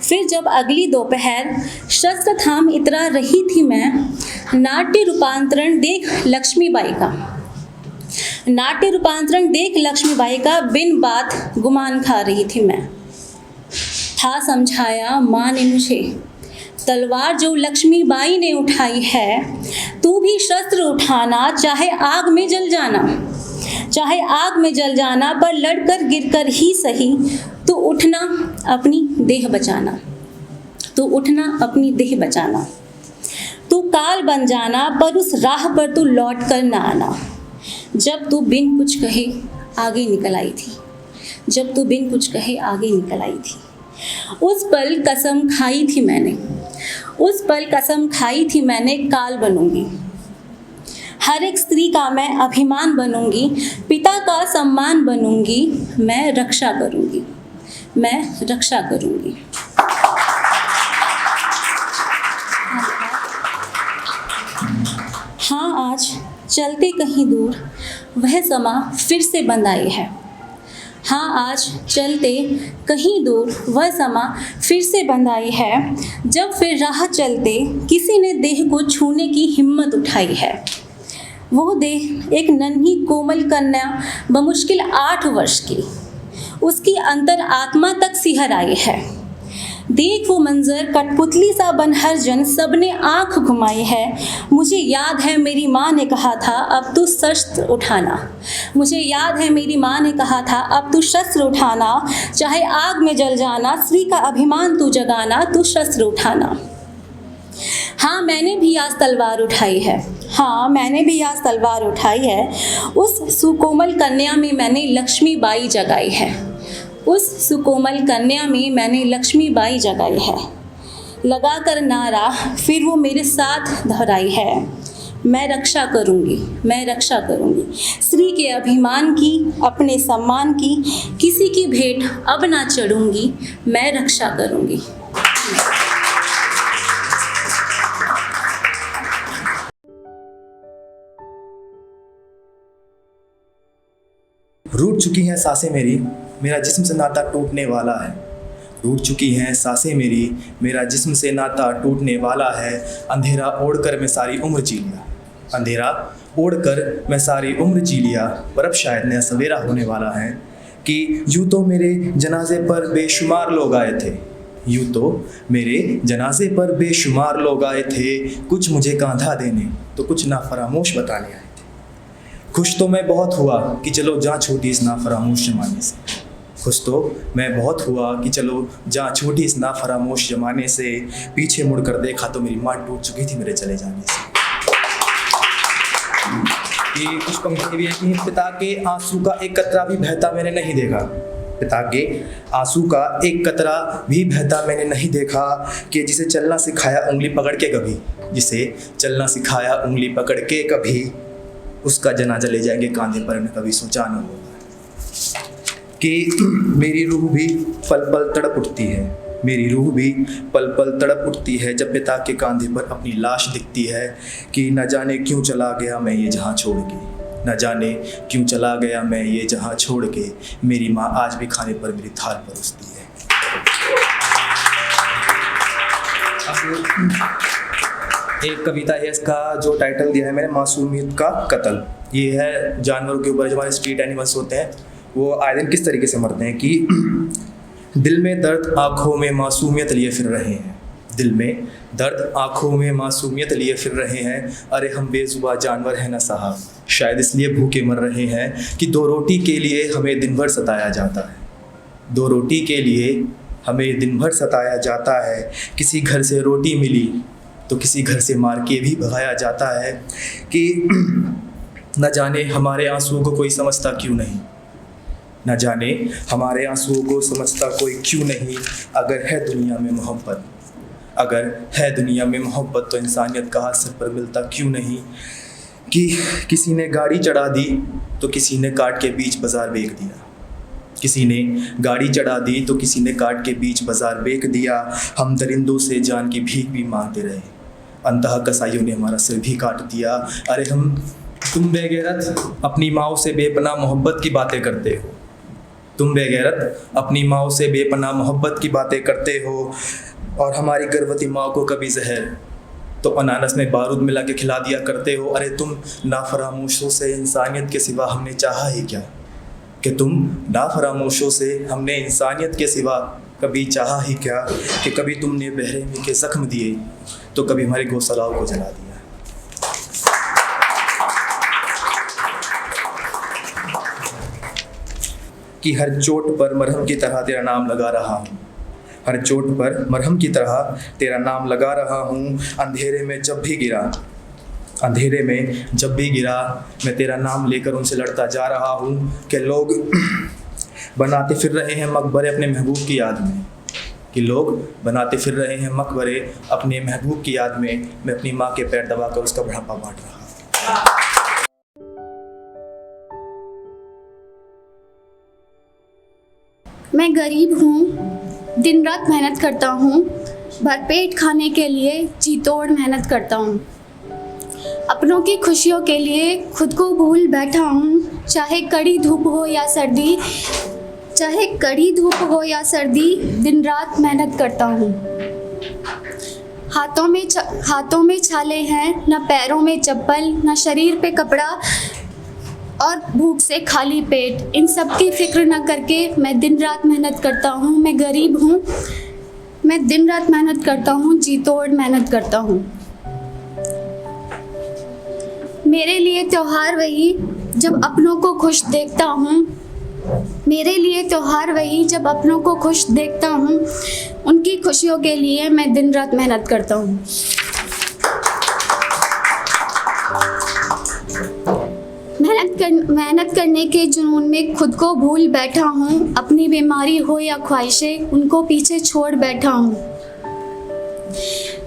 [SPEAKER 1] फिर जब अगली दोपहर शस्त्र थाम इतरा रही थी मैं, नाट्य रूपांतरण देख लक्ष्मीबाई का बिन बात गुमान खा रही थी मैं। था समझाया माँ ने मुझे, तलवार जो लक्ष्मीबाई ने उठाई है, तू भी शस्त्र उठाना, चाहे आग में जल जाना, पर लड़कर गिरकर ही सही, तू उठना अपनी देह बचाना। तू काल बन जाना, पर उस राह पर तू लौट कर न आना। जब तू बिन कुछ कहे आगे निकल आई थी। उस पल कसम खाई थी मैंने, काल बनूंगी। हर एक स्त्री का मैं अभिमान बनूंगी, पिता का सम्मान बनूंगी, मैं रक्षा करूंगी। हाँ, आज चलते कहीं दूर वह समा फिर से बंद आई है। जब फिर राह चलते किसी ने देह को छूने की हिम्मत उठाई है। वो देह एक नन्ही कोमल कन्या बमुश्किल 8 वर्ष की, उसकी अंतर आत्मा तक सिहर आई है। देख वो मंजर, कठपुतली सा बन हर जन सबने आंख घुमाई है। मुझे याद है मेरी माँ ने कहा था अब तू शस्त्र उठाना। चाहे आग में जल जाना, स्त्री का अभिमान तू जगाना, तू शस्त्र उठाना। हाँ, मैंने भी आज तलवार उठाई है। उस सुकोमल कन्या में मैंने लक्ष्मीबाई जगाई है। लगाकर नारा फिर वो मेरे साथ दोहराई है, मैं रक्षा करूंगी। स्त्री के अभिमान की, अपने सम्मान की, किसी की भेंट अब ना चढ़ूंगी, मैं रक्षा करूंगी।
[SPEAKER 8] रूठ चुकी हैं सांसें मेरी, मेरा जिस्म से नाता टूटने वाला है। रूठ चुकी हैं सांसें मेरी, मेरा जिस्म से नाता टूटने वाला है। अंधेरा ओढ़कर मैं सारी उम्र जी लिया, पर अब शायद नया सवेरा होने वाला है। कि यूँ तो मेरे जनाजे पर बेशुमार लोग आए थे, कुछ मुझे कांधा देने तो कुछ नाफरामोश बताने आए थे। खुश तो मैं बहुत हुआ कि चलो जहाँ छूटी इस नाफरामोश जमाने से। पीछे मुड़कर देखा तो मेरी माँ टूट चुकी थी मेरे चले जाने से। ये कुछ पंक्ति भी है कि पिता के आंसू का एक कतरा भी बहता मैंने नहीं देखा, कि जिसे चलना सिखाया उंगली पकड़ के कभी, उसका जनाजा ले जाएंगे कांधे पर, न कभी सोचा न होगा। कि मेरी रूह भी पल पल तड़प उठती है जब पिता के कांधे पर अपनी लाश दिखती है। कि न जाने क्यों चला गया मैं ये जहाँ छोड़ के, मेरी माँ आज भी खाने पर मेरी थाल परोसती है। एक कविता है, इसका जो टाइटल दिया है मैंने, मासूमियत का कत्ल। ये है जानवरों के ऊपर, जो हमारे स्ट्रीट एनिमल्स होते हैं वो आए दिन किस तरीके से मरते हैं। कि दिल में दर्द आँखों में मासूमियत लिए फिर रहे हैं, दिल में दर्द, आँखों में मासूमियत लिए फिर रहे हैं। अरे हम बेजुबान जानवर हैं ना साहब, शायद इसलिए भूखे मर रहे हैं कि 2 रोटी के लिए हमें दिन भर सताया जाता है। 2 रोटी के लिए हमें दिन भर सताया जाता है। किसी घर से रोटी मिली तो किसी घर से मार के भी भगाया जाता है कि न जाने हमारे आंसुओं को कोई समझता क्यों नहीं, न जाने हमारे आंसुओं को समझता कोई क्यों नहीं। अगर है दुनिया में मोहब्बत, अगर है दुनिया में मोहब्बत तो इंसानियत का हाथ सर पर मिलता क्यों नहीं। कि किसी ने गाड़ी चढ़ा दी तो किसी ने काट के बीच बाज़ार बेच दिया, किसी ने गाड़ी चढ़ा दी तो किसी ने काट के बीच बाज़ार बेच दिया। हम दरिंदों से जान की भीख भी मांगते रहे, अंतः कसाइयों ने हमारा सिर भी काट दिया। अरे तुम बेगैरत अपनी माओ से बेपनाह मोहब्बत की बातें करते हो, तुम बेगैरत अपनी माओ से बेपनाह मोहब्बत की बातें करते हो। और हमारी गर्भवती माँ को कभी जहर तो अनानस में बारूद मिला के खिला दिया करते हो। अरे तुम नाफरामोशों से इंसानियत के सिवा हमने चाहा ही क्या, कि तुम नाफरामोशों से हमने इंसानियत के सिवा कभी चाहा ही क्या, कि कभी तुमने बेरहमी के जख्म दिए तो कभी हमारे गौसलाओं को जला दिया। कि हर चोट पर मरहम की तरह तेरा नाम लगा रहा हूँ, हर चोट पर मरहम की तरह तेरा नाम लगा रहा हूँ। अंधेरे में जब भी गिरा, अंधेरे में जब भी गिरा मैं तेरा नाम लेकर उनसे लड़ता जा रहा हूँ। कि लोग बनाते फिर रहे हैं मकबरे अपने महबूब की याद में, कि लोग बनाते फिर रहे हैं मकबरे अपने महबूब की याद में। मैं अपनी माँ के पैर दबाकर उसका बुढ़ापा बांट रहा हूँ।
[SPEAKER 2] मैं गरीब हूँ, दिन रात मेहनत करता हूँ, भरपेट खाने के लिए जी तोड़ मेहनत करता हूँ। अपनों की खुशियों के लिए खुद को भूल बैठा हूँ, चाहे कड़ी धूप हो या सर्दी, चाहे कड़ी धूप हो या सर्दी, दिन रात मेहनत करता हूँ। हाथों में छाले हैं, न पैरों में चप्पल, न शरीर पे कपड़ा और भूख से खाली पेट। इन सब की फिक्र न करके मैं दिन रात मेहनत करता हूँ। मैं गरीब हूँ, मैं दिन रात मेहनत करता हूँ, जी तोड़ मेहनत करता हूँ। मेरे लिए त्योहार वही जब अपनों को खुश देखता हूँ, मेरे लिए त्योहार वही जब अपनों को खुश देखता हूँ। उनकी खुशियों के लिए मैं दिन रात मेहनत करता हूँ। मेहनत करने के जुनून में खुद को भूल बैठा हूँ। अपनी बीमारी हो या ख्वाहिशें उनको पीछे छोड़ बैठा हूँ।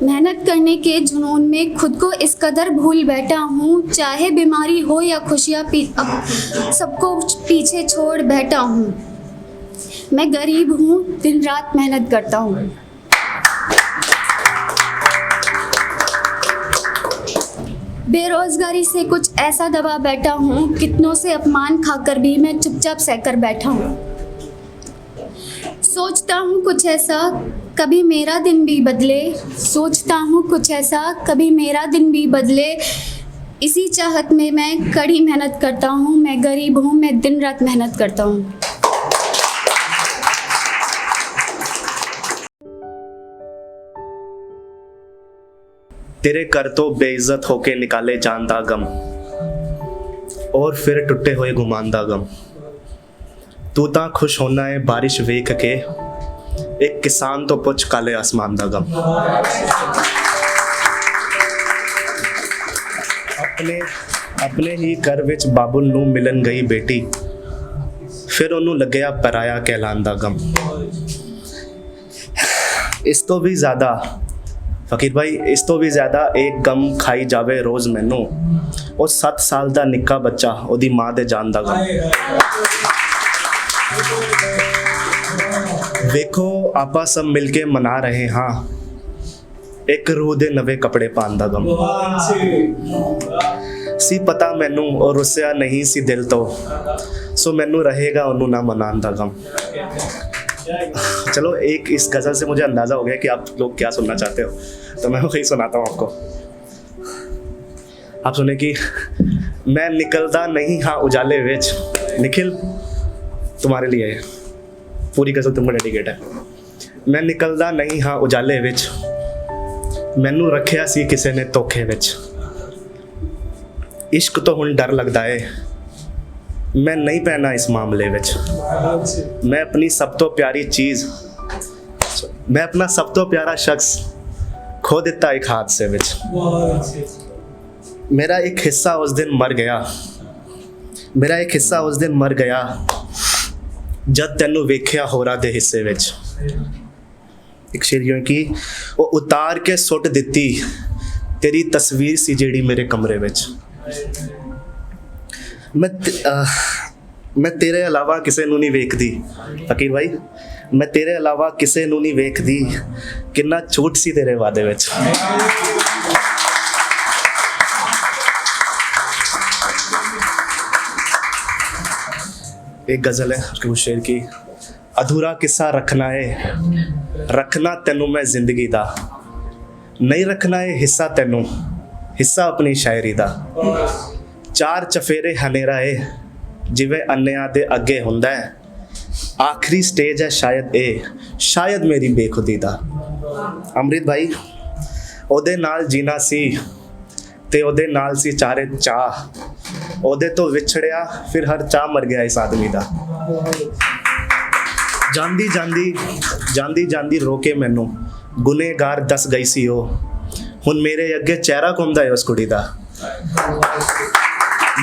[SPEAKER 2] मेहनत करने के जुनून में खुद को इस कदर भूल बैठा हूँ, चाहे बीमारी हो या खुशियाँ सबको पीछे छोड़ बैठा हूँ। मैं गरीब हूँ, दिन रात मेहनत करता हूँ। बेरोजगारी से कुछ ऐसा दबा बैठा हूँ, कितनों से अपमान खाकर भी मैं चुपचाप सहकर बैठा हूँ। सोचता हूँ कुछ ऐसा कभी मेरा दिन भी बदले, सोचता हूँ कुछ ऐसा कभी मेरा दिन भी बदले। इसी चाहत में मैं कड़ी मेहनत करता हूँ। मैं गरीब हूँ, मैं दिन रात मेहनत करता हूँ।
[SPEAKER 9] तेरे कर तो बेइज्जत होके निकाले जानदा गम, और फिर टुटे हुए घुमांदा गम। तू ता खुश होना है बारिश वेख के, एक किसान तो पुछ काले आसमान दा गम। अपने ही घर विच बाबुल नू मिलन गई बेटी, फिर ओनू लगया पराया कहलांदा गम। इस तो भी ज़्यादा फकीर भाई, इस तो भी ज़्यादा एक गम खाई जावे रोज़ मैनू, और 7 साल दा निक्का बच्चा ओदी माँ दे जान दा गम। वेखो आपा सब मिलके मना रहे हाँ, एक रूह दे नवे कपड़े पान दा गम। सी पता मैनू और रुसिया नहीं सी दिल तो, सो मैनू रहेगा ओनू ना मनान दा गम। चलो, एक इस गज़ल से मुझे अंदाज़ा हो गया कि आप लोग क्या सुनना चाहते हो, तो मैं वही सुनाता हूँ आपको। आप सुने कि मैं निकलता नहीं हाँ उजाले विच। निखिल, तुम्हारे लिए है, पूरी गज़ल तुमको डेडिकेट है। मैं निकलता नहीं हाँ उजाले विच, ਮੈਨੂੰ ਰੱਖਿਆ ਸੀ ਕਿਸੇ ਨੇ ਧੋਖੇ ਵਿੱਚ। ਇਸ਼ਕ ਤੋਂ ਹੁਣ ਡਰ ਲੱਗਦਾ ਏ, ਮੈਂ ਨਹੀਂ ਪੈਣਾ ਇਸ ਮਾਮਲੇ ਵਿੱਚ। ਮੈਂ ਆਪਣੀ ਸਭ ਤੋਂ ਪਿਆਰੀ ਚੀਜ਼, ਮੈਂ ਆਪਣਾ ਸਭ ਤੋਂ ਪਿਆਰਾ ਸ਼ਖਸ ਖੋ ਦਿੱਤਾ ਇੱਕ ਹਾਦਸੇ ਵਿੱਚ। ਮੇਰਾ ਇੱਕ ਹਿੱਸਾ ਉਸ ਦਿਨ ਮਰ ਗਿਆ, ਮੇਰਾ ਇੱਕ ਹਿੱਸਾ ਉਸ ਦਿਨ ਮਰ ਗਿਆ ਜਦ ਤੈਨੂੰ ਵੇਖਿਆ ਹੋਰਾਂ ਦੇ ਹਿੱਸੇ ਵਿੱਚ। ਇੱਕ ਸ਼ੇਰ ਜਿਉਂ ਕਿ ਉਹ ਉਤਾਰ ਕੇ ਸੁੱਟ ਦਿੱਤੀ ਤੇਰੀ ਤਸਵੀਰ ਸੀ ਜਿਹੜੀ ਮੇਰੇ ਕਮਰੇ ਵਿੱਚ। ਮੈਂ ਤੇਰੇ ਇਲਾਵਾ ਕਿਸੇ ਨੂੰ ਨਹੀਂ ਵੇਖਦੀ ਫਕੀਰ ਭਾਈ, ਮੈਂ ਤੇਰੇ ਇਲਾਵਾ ਕਿਸੇ ਨੂੰ ਨਹੀਂ ਵੇਖਦੀ, ਕਿੰਨਾ ਝੂਠ ਸੀ ਤੇਰੇ ਵਾਅਦੇ ਵਿੱਚ। एक गज़ल है उस शेर की, अधूरा किस्सा रखना है, रखना तेनू मैं जिंदगी दा, नहीं रखना है हिस्सा तेनू, हिस्सा अपनी शायरी दा। चार चफेरे हनेरा है जिवें अन्नियां दे अगे हुंदा है, आखिरी स्टेज है शायद ए, शायद मेरी बेखुदी दा। अमृत भाई ओदे नाल जीना सी ते ओदे नाल सी चारे चाह, ਉਹਦੇ ਤੋਂ ਵਿਛੜਿਆ ਫਿਰ ਹਰ ਚਾਹ ਮਰ ਗਿਆ ਇਸ ਆਦਮੀ ਦਾ। ਜਾਂਦੀ ਜਾਂਦੀ ਜਾਂਦੀ ਜਾਂਦੀ ਰੋਕੇ ਮੈਨੂੰ ਗੁਨੇਗਾਰ ਦੱਸ ਗਈ ਸੀ ਉਹ, ਹੁਣ ਮੇਰੇ ਅੱਗੇ ਚਿਹਰਾ ਘੁੰਮਦਾ ਹੈ ਉਸ ਕੁੜੀ ਦਾ।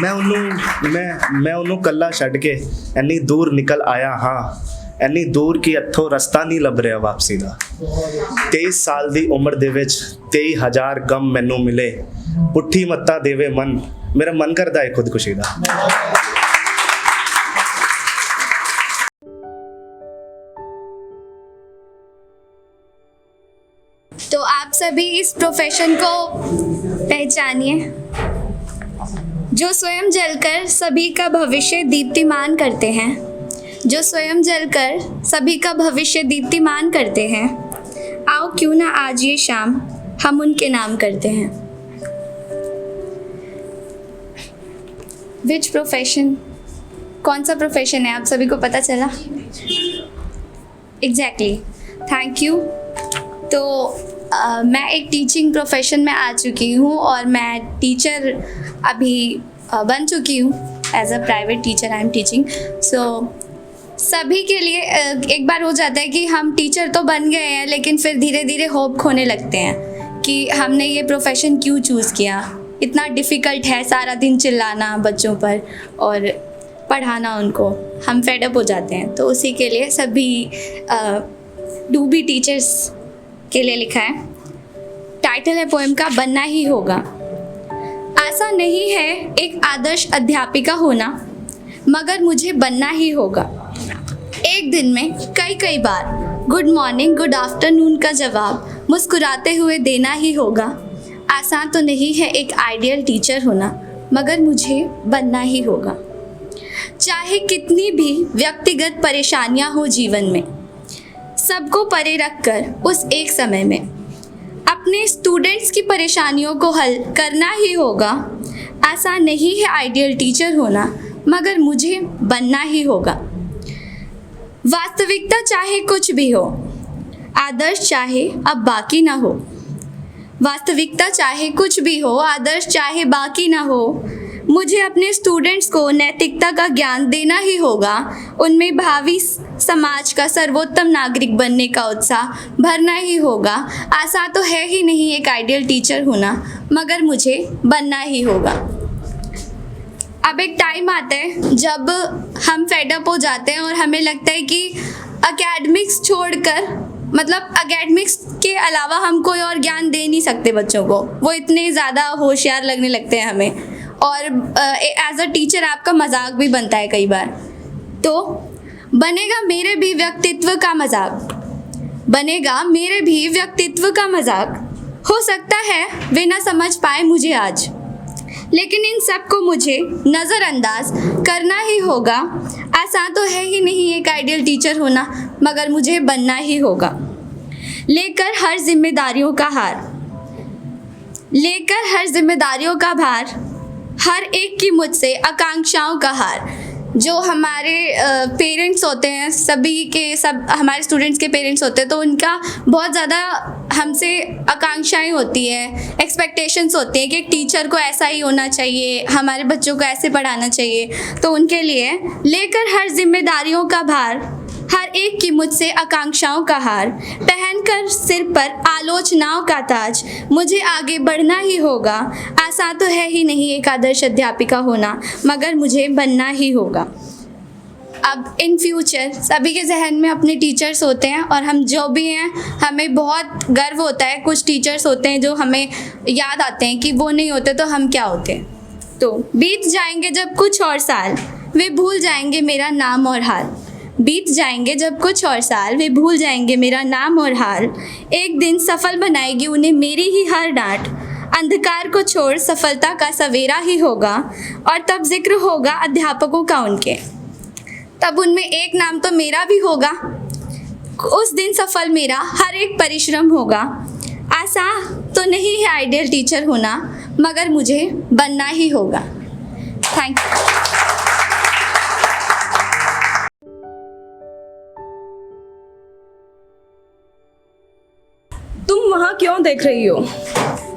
[SPEAKER 9] ਮੈਂ ਉਹਨੂੰ ਕੱਲਾ ਛੱਡ ਕੇ ਇੰਨੀ ਦੂਰ ਨਿਕਲ ਆਇਆ ਹਾਂ, ਇੰਨੀ ਦੂਰ ਕਿ ਇੱਥੋਂ ਰਸਤਾ ਨਹੀਂ ਲੱਭ ਰਿਹਾ ਵਾਪਸੀ ਦਾ। 23 ਸਾਲ ਦੀ ਉਮਰ ਦੇ ਵਿੱਚ 23,000 ਗਮ ਮੈਨੂੰ ਮਿਲੇ, ਪੁੱਠੀ ਮੱਤਾ ਦੇਵੇ ਮਨ, मेरा मन करता है खुदकुशी का।
[SPEAKER 2] तो आप सभी इस प्रोफेशन को पहचानिए जो स्वयं जलकर सभी का भविष्य दीप्तिमान करते हैं, जो स्वयं जलकर सभी का भविष्य दीप्तिमान करते हैं। आओ क्यों ना आज ये शाम हम उनके नाम करते हैं। विच प्रोफेशन, कौन सा प्रोफेशन है आप सभी को पता चला? Exactly, thank you. तो मैं एक टीचिंग प्रोफेशन में आ चुकी हूँ और मैं टीचर अभी बन चुकी हूँ। As a private teacher I am teaching. So सभी के लिए एक बार हो जाता है कि हम टीचर तो बन गए हैं, लेकिन फिर धीरे धीरे होप खोने लगते हैं कि हमने ये प्रोफेशन क्यों चूज़ किया, इतना डिफ़िकल्ट है सारा दिन चिल्लाना बच्चों पर और पढ़ाना उनको, हम फेड अप हो जाते हैं। तो उसी के लिए सभी डू बी टीचर्स के लिए लिखा है। टाइटल है पोएम का बनना ही होगा। आसान नहीं है एक आदर्श अध्यापिका होना, मगर मुझे बनना ही होगा। एक दिन में कई बार गुड मॉर्निंग गुड आफ्टरनून का जवाब मुस्कुराते हुए देना ही होगा। आसान तो नहीं है एक आइडियल टीचर होना, मगर मुझे बनना ही होगा। चाहे कितनी भी व्यक्तिगत परेशानियां हो जीवन में, सबको परे रखकर उस एक समय में अपने स्टूडेंट्स की परेशानियों को हल करना ही होगा। आसान नहीं है आइडियल टीचर होना, मगर मुझे बनना ही होगा। वास्तविकता चाहे कुछ भी हो, आदर्श चाहे अब बाकी ना हो। वास्तविकता चाहे कुछ भी हो, आदर्श चाहे बाकी ना हो, मुझे अपने स्टूडेंट्स को नैतिकता का ज्ञान देना ही होगा। उनमें भावी समाज का सर्वोत्तम नागरिक बनने का उत्साह भरना ही होगा। आसान तो है ही नहीं एक आइडियल टीचर होना, मगर मुझे बनना ही होगा। अब एक टाइम आता है जब हम फेड अप हो जाते हैं और हमें लगता है कि एकेडमिक्स छोड़कर, मतलब एकेडमिक्स के अलावा हम कोई और ज्ञान दे नहीं सकते बच्चों को, वो इतने ज़्यादा होशियार लगने लगते हैं हमें। और एज अ टीचर आपका मजाक भी बनता है कई बार। तो बनेगा मेरे भी व्यक्तित्व का मजाक, बनेगा मेरे भी व्यक्तित्व का मजाक। हो सकता है वे ना समझ पाए मुझे आज, लेकिन इन सब को मुझे नज़रअंदाज करना ही होगा। आसान तो है ही नहीं एक आइडियल टीचर होना, मगर मुझे बनना ही होगा। लेकर हर जिम्मेदारियों का हार, लेकर हर जिम्मेदारियों का भार, हर एक की मुझसे आकांक्षाओं का हार, जो हमारे पेरेंट्स होते हैं, सब हमारे स्टूडेंट्स के पेरेंट्स होते हैं, तो उनका बहुत ज़्यादा हमसे आकांक्षाएं होती है, एक्सपेक्टेशंस होती हैं कि एक टीचर को ऐसा ही होना चाहिए, हमारे बच्चों को ऐसे पढ़ाना चाहिए। तो उनके लिए लेकर हर जिम्मेदारियों का भार, हर एक की मुझसे आकांक्षाओं का हार, पहनकर सिर पर आलोचनाओं का ताज, मुझे आगे बढ़ना ही होगा। आसान तो है ही नहीं एक आदर्श अध्यापिका होना, मगर मुझे बनना ही होगा। अब इन फ्यूचर सभी के जहन में अपने टीचर्स होते हैं, और हम जो भी हैं हमें बहुत गर्व होता है। कुछ टीचर्स होते हैं जो हमें याद आते हैं कि वो नहीं होते तो हम क्या होते। तो बीत जाएंगे जब कुछ और साल, वे भूल जाएंगे मेरा नाम और हाल। बीत जाएंगे जब कुछ और साल, वे भूल जाएंगे मेरा नाम और हाल। एक दिन सफल बनाएगी उन्हें मेरी ही हर डांट। अंधकार को छोड़ सफलता का सवेरा ही होगा, और तब जिक्र होगा अध्यापकों का उनके। तब उनमें एक नाम तो मेरा भी होगा। उस दिन सफल मेरा हर एक परिश्रम होगा। आसान तो नहीं है आइडियल टीचर होना, मगर मुझे बनना ही होगा। Thank you.
[SPEAKER 1] तुम वहाँ क्यों देख रही हो?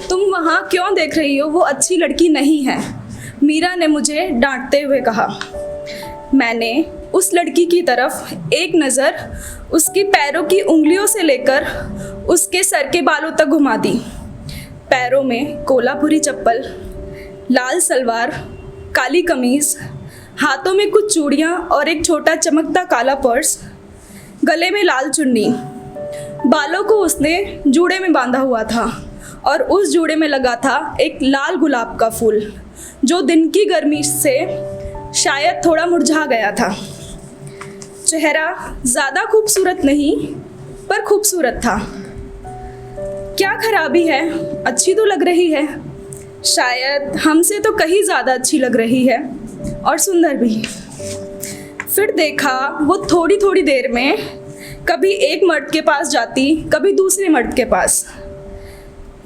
[SPEAKER 1] तुम वहाँ क्यों देख रही हो? वो अच्छी लड़की नहीं है, मीरा ने मुझे डांटते हुए कहा। मैंने उस लड़की की तरफ एक नज़र उसके पैरों की उंगलियों से लेकर उसके सर के बालों तक घुमा दी। पैरों में कोल्हापुरी चप्पल, लाल सलवार, काली कमीज़, हाथों में कुछ चूड़ियाँ और एक छोटा चमकता काला पर्स, गले में लाल चुन्नी। बालों को उसने जूड़े में बांधा हुआ था, और उस जूड़े में लगा था एक लाल गुलाब का फूल, जो दिन की गर्मी से शायद थोड़ा मुरझा गया था। चेहरा ज़्यादा खूबसूरत नहीं, पर खूबसूरत था। क्या खराबी है? अच्छी तो लग रही है, शायद हमसे तो कहीं ज़्यादा अच्छी लग रही है, और सुंदर भी। फिर देखा वो थोड़ी थोड़ी देर में कभी एक मर्द के पास जाती, कभी दूसरे मर्द के पास।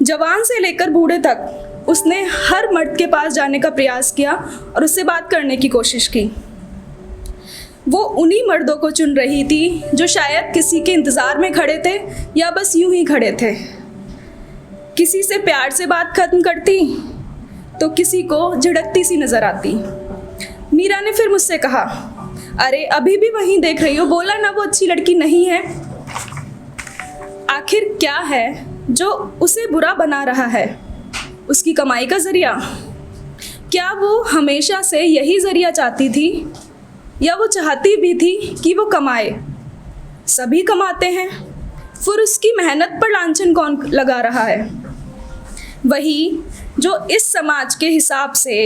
[SPEAKER 1] जवान से लेकर बूढ़े तक उसने हर मर्द के पास जाने का प्रयास किया और उससे बात करने की कोशिश की। वो उन्हीं मर्दों को चुन रही थी जो शायद किसी के इंतज़ार में खड़े थे, या बस यूं ही खड़े थे। किसी से प्यार से बात खत्म करती, तो किसी को झिड़कती सी नज़र आती। मीरा ने फिर मुझसे कहा, अरे अभी भी वहीं देख रही हो? बोला ना वो अच्छी लड़की नहीं है। आखिर क्या है जो उसे बुरा बना रहा है? उसकी कमाई का जरिया? क्या वो हमेशा से यही जरिया चाहती थी, या वो चाहती भी थी कि वो कमाए? सभी कमाते हैं, फिर उसकी मेहनत पर लांछन कौन लगा रहा है? वही जो इस समाज के हिसाब से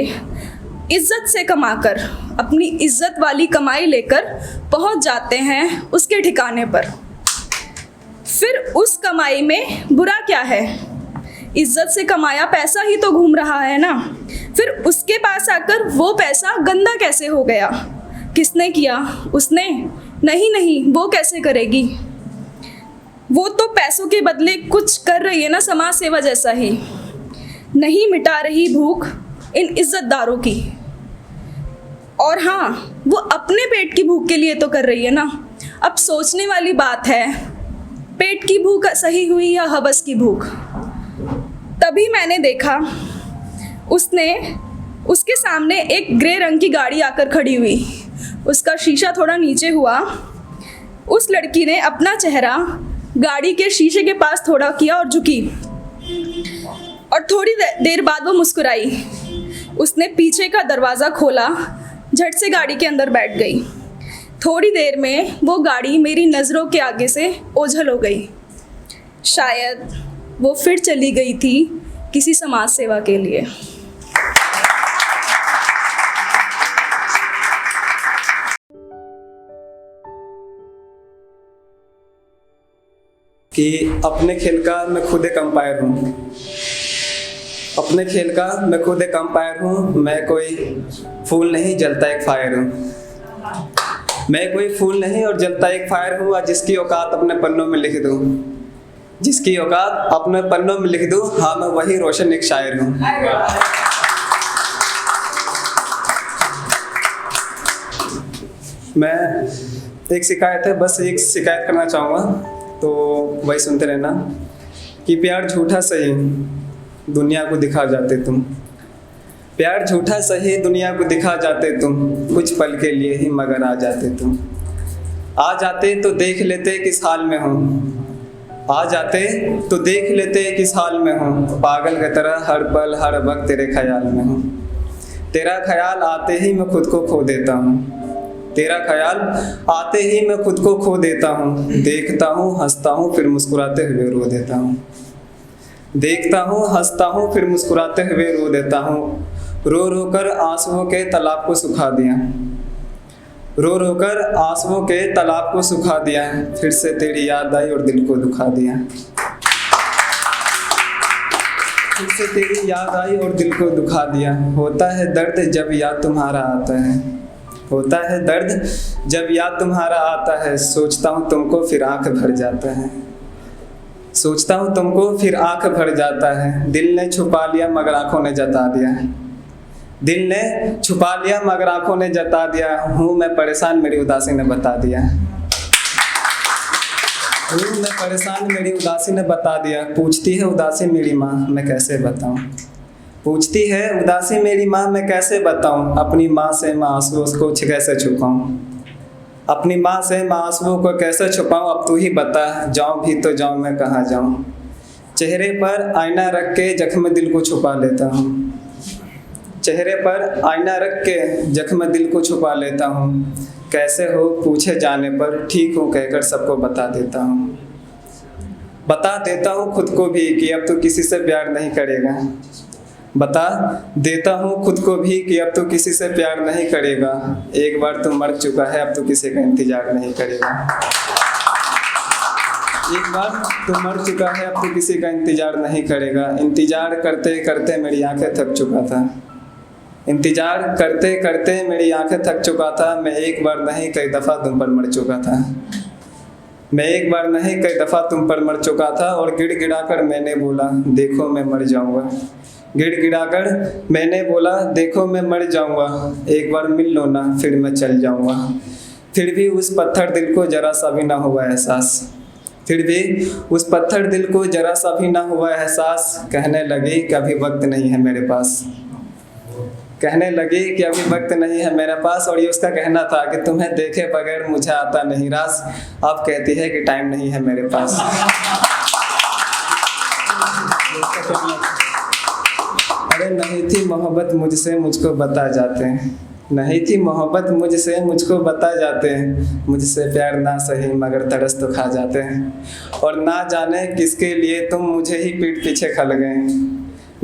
[SPEAKER 1] इज्जत से कमाकर अपनी इज्जत वाली कमाई लेकर पहुंच जाते हैं उसके ठिकाने पर। फिर उस कमाई में बुरा क्या है? इज्जत से कमाया पैसा ही तो घूम रहा है ना। फिर उसके पास आकर वो पैसा गंदा कैसे हो गया? किसने किया? उसने? नहीं, वो कैसे करेगी? वो तो पैसों के बदले कुछ कर रही है ना, समाज सेवा जैसा ही। नहीं मिटा रही भूख इन इज्जतदारों की। और हाँ, वो अपने पेट की भूख के लिए तो कर रही है ना। अब सोचने वाली बात है, पेट की भूख सही हुई या हवस की भूख? तभी मैंने देखा उसके सामने एक ग्रे रंग की गाड़ी आकर खड़ी हुई। उसका शीशा थोड़ा नीचे हुआ। उस लड़की ने अपना चेहरा गाड़ी के शीशे के पास थोड़ा किया और झुकी, और थोड़ी देर बाद वो मुस्कुराई। उसने पीछे का दरवाज़ा खोला, झट से गाड़ी के अंदर बैठ गई। थोड़ी देर में वो गाड़ी मेरी नज़रों के आगे से ओझल हो गई। शायद वो फिर चली गई थी किसी समाज सेवा के लिए।
[SPEAKER 10] कि अपने खेल का मैं खुद एक अंपायर हूँ। अपने खेल का मैं खुद एक अंपायर हूँ। मैं कोई फूल नहीं, जलता एक फायर हूँ। मैं कोई फूल नहीं और जलता एक फायर हूँ, और जिसकी औकात अपने पन्नों में लिख दूँ, जिसकी औकात अपने पन्नों में लिख दूँ, हाँ मैं वही रोशन एक शायर हूँ। मैं एक शिकायत है, बस एक शिकायत करना चाहूँगा, तो वही सुनते रहना कि प्यार झूठा सही दुनिया को दिखा जाते तुम, प्यार झूठा सही दुनिया को दिखा जाते तुम, कुछ पल के लिए ही मगर आ जाते तुम। आ जाते तो देख लेते किस हाल में हूँ, आ जाते तो देख लेते किस हाल में हूँ, पागल की तरह हर पल हर वक्त तेरे ख्याल में हूँ। तेरा ख्याल आते ही मैं खुद को खो देता हूँ, तेरा ख्याल आते ही मैं खुद को खो देता हूँ। देखता हूँ हंसता हूँ फिर मुस्कुराते हुए रो देता हूँ, देखता हूँ हंसता हूँ फिर मुस्कुराते हुए रो देता हूँ। रो रो कर आंसुओं के तालाब को सुखा दिया, रो रो कर आंसुओं के तालाब को सुखा दिया, फिर से तेरी याद आई और दिल को दुखा दिया, फिर से तेरी याद आई और दिल को दुखा दिया। होता है दर्द जब याद तुम्हारा आता है, होता है दर्द जब याद तुम्हारा आता है, सोचता हूँ तुमको फिर आंख भर जाता है, सोचता हूँ तुमको फिर आंख भर जाता है। दिल ने छुपा लिया मगर आंखों ने जता दिया, दिल ने छुपा लिया मगर आंखों ने जता दिया। हूँ मैं परेशान मेरी उदासी ने बता दिया, हूँ मैं परेशान मेरी उदासी ने बता दिया। पूछती है उदासी मेरी माँ मैं कैसे बताऊँ, पूछती है उदासी मेरी माँ मैं कैसे बताऊँ। अपनी माँ से मैं आंसुओं को कैसे छुपाऊँ, अपनी माँ से मैं आंसुओं को कैसे छुपाऊँ। अब तू ही बता, जाऊँ भी तो जाऊँ मैं कहाँ जाऊँ। चेहरे पर आईना रख के जख्म दिल को छुपा लेता हूँ, चेहरे पर आईना रख के जख्म दिल को छुपा लेता हूँ। कैसे हो पूछे जाने पर ठीक हूँ कहकर सबको बता देता हूँ, बता देता हूँ खुद को भी कि अब तो किसी से प्यार नहीं करेगा, बता देता हूँ खुद को भी कि अब तो किसी से प्यार नहीं करेगा। एक बार तो मर चुका है अब तो किसी का इंतजार नहीं करेगा, एक बार तो मर चुका है अब तो किसी का इंतजार नहीं करेगा। इंतजार करते करते मेरी आंखें थक चुका था, इंतजार करते करते मेरी आंखें थक चुका था। मैं एक बार नहीं कई दफ़ा तुम पर मर चुका था, मैं एक बार नहीं कई दफ़ा तुम पर मर चुका था। और गिड़गिड़ा कर मैंने बोला देखो मैं मर जाऊँगा, गिड़गिड़ा कर मैंने बोला देखो मैं मर जाऊँगा। एक बार मिल लो ना फिर मैं चल जाऊँगा। फिर भी उस पत्थर दिल को जरा सा भी ना हुआ एहसास, फिर भी उस पत्थर दिल को जरा सा भी ना हुआ एहसास। कहने लगी कि अभी वक्त नहीं है मेरे पास, कहने लगी कि अभी वक्त नहीं है मेरे पास। और ये उसका कहना था कि तुम्हें देखे बगैर मुझे आता नहीं रास। अब कहती है कि टाइम नहीं है मेरे पास। अरे नहीं थी मोहब्बत मुझसे मुझको बता जाते हैं, नहीं थी मोहब्बत मुझसे मुझको बता जाते हैं। मुझसे प्यार ना सही मगर तरस तो खा जाते हैं। और ना जाने किसके लिए तुम मुझे ही पीठ पीछे खल गए,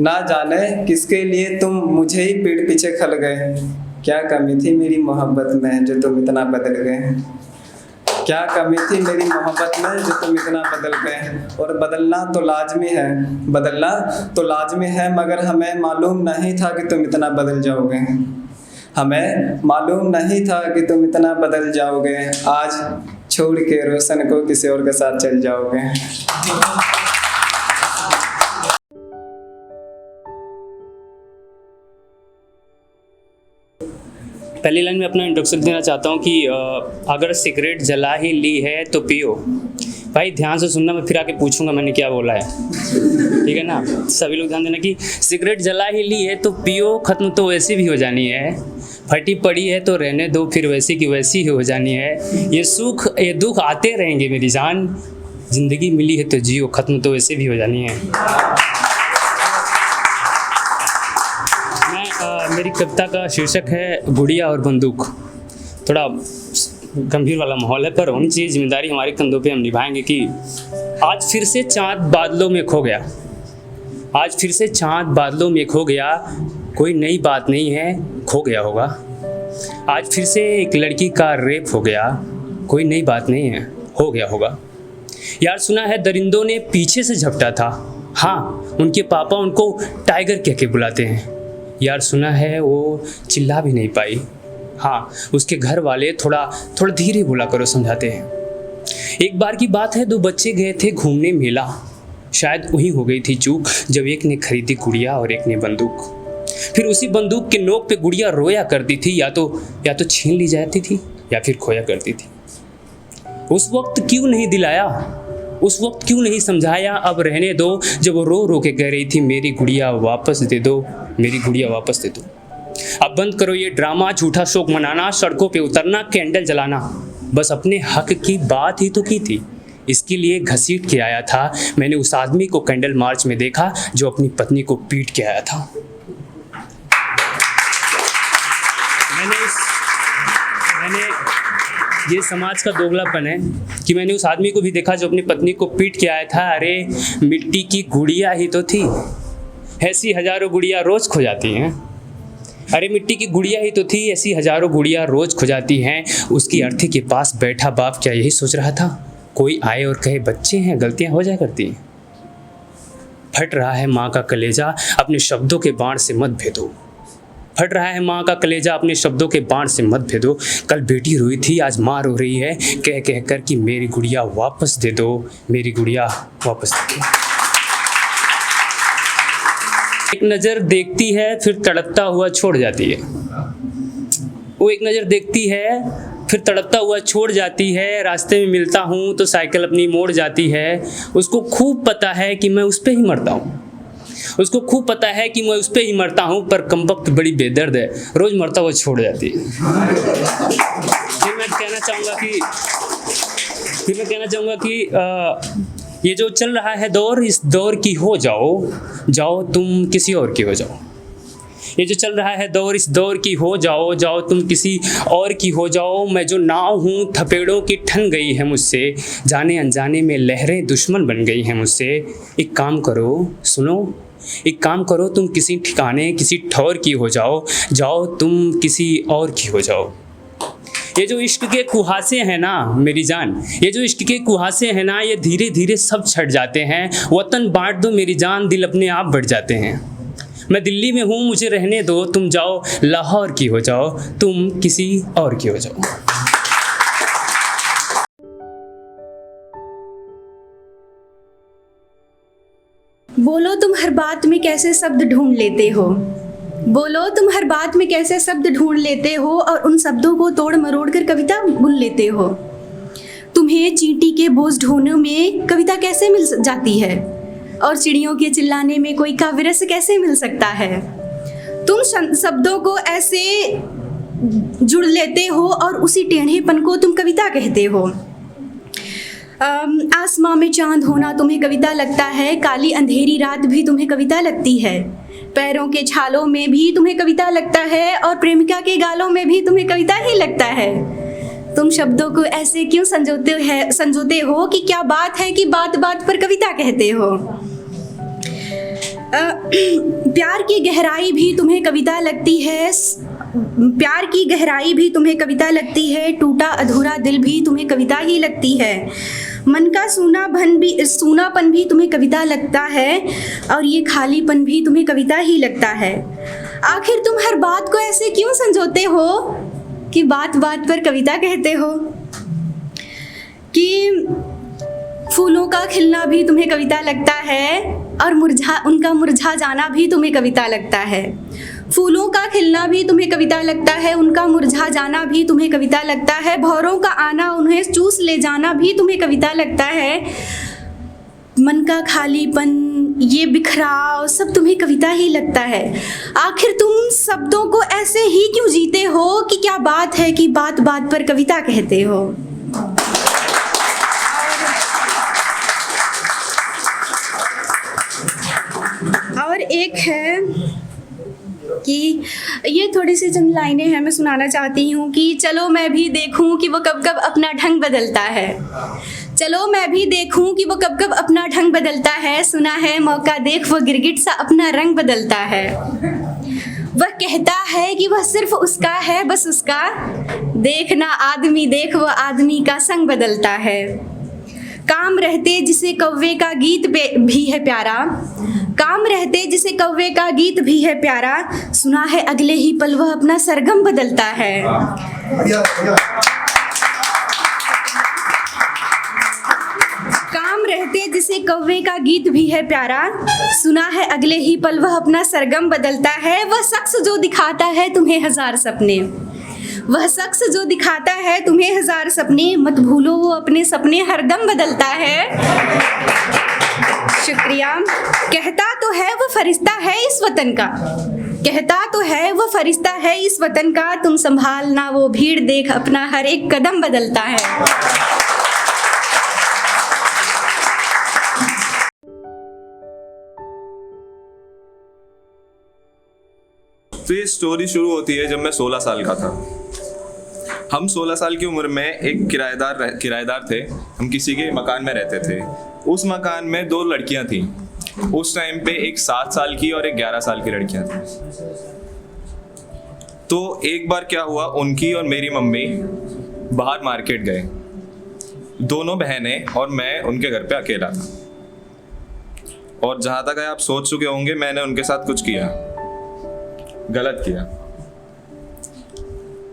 [SPEAKER 10] ना जाने किसके लिए तुम मुझे ही पीठ पीछे खल गए। क्या कमी थी मेरी मोहब्बत में जो तुम इतना बदल गए, क्या कमी थी मेरी मोहब्बत में जो तुम इतना बदल गए। और बदलना तो लाजमी है, बदलना तो लाजमी है मगर हमें मालूम नहीं था कि तुम इतना बदल जाओगे, हमें मालूम नहीं था कि तुम इतना बदल जाओगे। आज छोड़ के रोशन को किसी और के साथ चल जाओगे।
[SPEAKER 11] पहली लाइन में अपना इंट्रोडक्शन देना चाहता हूँ कि अगर सिगरेट जला ही ली है तो पियो। भाई ध्यान से सुनना, मैं फिर आके पूछूंगा मैंने क्या बोला है, ठीक है ना। सभी लोग ध्यान देना कि सिगरेट जला ही ली है तो पियो, ख़त्म तो वैसी भी हो जानी है। फटी पड़ी है तो रहने दो, फिर वैसी की वैसी ही हो जानी है। ये सुख ये दुख आते रहेंगे मेरी जान, ज़िंदगी मिली है तो जियो, ख़त्म तो वैसे भी हो जानी है। मेरी कविता का शीर्षक है गुड़िया और बंदूक। थोड़ा गंभीर वाला माहौल है पर होनी चाहिए, जिम्मेदारी हमारे कंधों पे हम निभाएंगे। कि आज फिर से चाँद बादलों में खो गया, आज फिर से चाँद बादलों में खो गया, कोई नई बात नहीं है खो गया होगा। आज फिर से एक लड़की का रेप हो गया, कोई नई बात नहीं है हो गया होगा। यार सुना है दरिंदों ने पीछे से झपटा था, हाँ उनके पापा उनको टाइगर कह के बुलाते हैं। यार सुना है वो चिल्ला भी नहीं पाई, हाँ उसके घर वाले थोड़ा धीरे बोला करो समझाते हैं। एक बार की बात है, दो बच्चे गए थे घूमने मेला, शायद वहीं हो गई थी चूक जब एक ने खरीदी गुड़िया और एक ने बंदूक। फिर उसी बंदूक के नोक पे गुड़िया रोया करती थी, या तो छीन ली जाती थी या फिर खोया करती थी। उस वक्त क्यों नहीं दिलाया, उस वक्त क्यों नहीं समझाया, अब रहने दो, जब वो रो रो के कह रही थी मेरी गुड़िया वापस दे दो, मेरी गुड़िया वापस दे दो। अब बंद करो ये ड्रामा, झूठा शोक मनाना, सड़कों पे उतरना, कैंडल जलाना, बस अपने हक की बात ही तो की थी। इसके लिए घसीट के आया था। मैंने उस आदमी को कैंडल मार्च में देखा जो अपनी पत्नी को पीट के आया था। मैंने ये समाज का दोगलापन है कि मैंने उस आदमी को भी देखा जो अपनी पत्नी को पीट के आया था। अरे मिट्टी की गुड़िया ही तो थी, ऐसी हजारों गुड़िया रोज खो जाती हैं। अरे मिट्टी की गुड़िया ही तो थी, ऐसी हजारों गुड़िया रोज खो जाती हैं। उसकी अर्थी के पास बैठा बाप क्या यही सोच रहा था, कोई आए और कहे बच्चे हैं, गलतियां हो जाया करती हैं। फट रहा है माँ का कलेजा, अपने शब्दों के बाण से मत भेदो। फट रहा है माँ का कलेजा, अपने शब्दों के बाण से मत भेदो। कल बेटी रोई थी, आज माँ रो रही है, कह कह कर कि मेरी गुड़िया वापस दे दो, मेरी गुड़िया वापस दे दो। एक नज़र देखती है फिर तड़पता हुआ छोड़ जाती है। वो एक नज़र देखती है फिर तड़पता हुआ छोड़ जाती है। रास्ते में मिलता हूँ तो साइकिल अपनी मोड़ जाती है। उसको खूब पता है कि मैं उस पर ही मरता हूँ, उसको खूब पता है कि मैं उस पर ही मरता हूँ, पर कमबख्त बड़ी बेदर्द है, रोज़ मरता हुआ छोड़ जाती है। फिर मैं कहना चाहूँगा कि ये जो चल रहा है दौर, इस दौर की हो जाओ तुम किसी और की हो जाओ। ये जो चल रहा है दौर, इस दौर की हो जाओ तुम किसी और की हो जाओ। मैं जो नाव हूँ थपेड़ों की ठन गई है मुझसे, जाने अनजाने में लहरें दुश्मन बन गई हैं मुझसे। एक काम करो, सुनो, एक काम करो, तुम किसी ठिकाने किसी ठौर की हो जाओ तुम किसी और की हो जाओ। ये जो इश्क के कुहासे हैं ना मेरी जान, ये जो इश्क के कुहासे हैं ना, ये धीरे धीरे सब छट जाते हैं। वतन बांट दो मेरी जान, दिल अपने आप बढ़ जाते हैं। मैं दिल्ली में हूँ, मुझे रहने दो, तुम जाओ लाहौर की हो जाओ, तुम किसी और की हो जाओ।
[SPEAKER 2] बोलो तुम हर बात में कैसे शब्द ढूंढ लेते हो, बोलो तुम हर बात में कैसे शब्द ढूंढ लेते हो, और उन शब्दों को तोड़ मरोड़ कर कविता बुन लेते हो। तुम्हें चींटी के बोझ ढोने में कविता कैसे मिल जाती है, और चिड़ियों के चिल्लाने में कोई काव्य रस कैसे मिल सकता है। तुम शब्दों को ऐसे जुड़ लेते हो और उसी टेढ़ेपन को तुम कविता कहते हो। आसमां में चांद होना तुम्हें कविता लगता है, काली अंधेरी रात भी तुम्हें कविता लगती है। पैरों के छालों में भी तुम्हें कविता लगता है, और प्रेमिका के गालों में भी तुम्हें कविता ही लगता है। तुम शब्दों को ऐसे क्यों संजोते हो कि क्या बात है कि बात बात पर कविता कहते हो। प्यार की गहराई भी तुम्हें कविता लगती है, प्यार की गहराई भी तुम्हें कविता लगती है। टूटा अधूरा दिल भी तुम्हें कविता ही लगती है। मन का सूनापन भी तुम्हें कविता लगता है, और ये खालीपन भी तुम्हें कविता ही लगता है। आखिर तुम हर बात को ऐसे क्यों संजोते हो कि बात बात पर कविता कहते हो। कि फूलों का खिलना भी तुम्हें कविता लगता है, और उनका मुरझा जाना भी तुम्हें कविता लगता है। फूलों का खिलना भी तुम्हें कविता लगता है, उनका मुरझा जाना भी तुम्हें कविता लगता है। भौरों का आना, उन्हें चूस ले जाना भी तुम्हें कविता लगता है। मन का खालीपन, ये बिखराव सब तुम्हें कविता ही लगता है। आखिर तुम शब्दों को ऐसे ही क्यों जीते हो कि क्या बात है कि बात बात पर कविता कहते हो। और एक है कि ये थोड़ी सी चंद लाइनें हैं, मैं सुनाना चाहती हूँ कि चलो मैं भी देखूँ कि वो कब कब अपना ढंग बदलता है। चलो मैं भी देखूं कि वो कब कब अपना ढंग बदलता है। सुना है मौका देख वो गिरगिट सा अपना रंग बदलता है। वह कहता है कि वह सिर्फ उसका है, बस उसका देखना आदमी देख वो आदमी का संग बदलता है। काम रहते जिसे कौवे का गीत भी है प्यारा, काम रहते जिसे कौवे का गीत भी है प्यारा। सुना है अगले ही पल वह अपना सरगम बदलता है। काम रहते जिसे कौवे का गीत भी है प्यारा, सुना है अगले ही पल वह अपना सरगम बदलता है। वह शख्स जो दिखाता है तुम्हें हजार सपने,
[SPEAKER 12] वह शख्स जो दिखाता है तुम्हें हजार सपने, मत भूलो वो अपने सपने हरदम बदलता है। शुक्रिया। कहता तो है वो फरिश्ता है इस वतन का, कहता तो है वो फरिश्ता है इस वतन का, तुम संभालना वो भीड़ देख अपना हर एक कदम बदलता है।
[SPEAKER 13] तो ये स्टोरी शुरू होती है जब मैं 16 साल का था। हम 16 साल की उम्र में एक किराएदार थे। हम किसी के मकान में रहते थे। उस मकान में 2 लड़कियां थीं। उस टाइम पे एक 7 साल की और एक 11 साल की लड़कियां थीं। तो एक बार क्या हुआ, उनकी और मेरी मम्मी बाहर मार्केट गए, दोनों बहनें, और मैं उनके घर पे अकेला था। और जहाँ तक है आप सोच चुके होंगे, मैंने उनके साथ कुछ किया, गलत किया।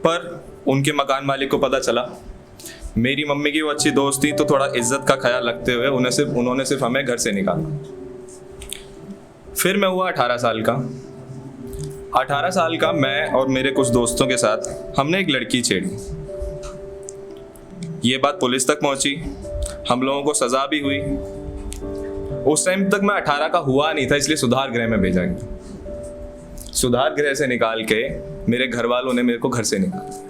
[SPEAKER 13] पर उनके मकान मालिक को पता चला। मेरी मम्मी की वो अच्छी दोस्त थी, तो थोड़ा इज्जत का ख्याल रखते हुए उन्होंने सिर्फ हमें घर से निकाला। फिर मैं हुआ 18 साल का। 18 साल का मैं और मेरे कुछ दोस्तों के साथ हमने एक लड़की छेड़ी। ये बात पुलिस तक पहुंची, हम लोगों को सजा भी हुई। उस टाइम तक मैं 18 का हुआ नहीं था, इसलिए सुधार गृह में भेजा गया। सुधार गृह से निकाल के मेरे घर वालों ने मेरे को घर से निकाल दिया।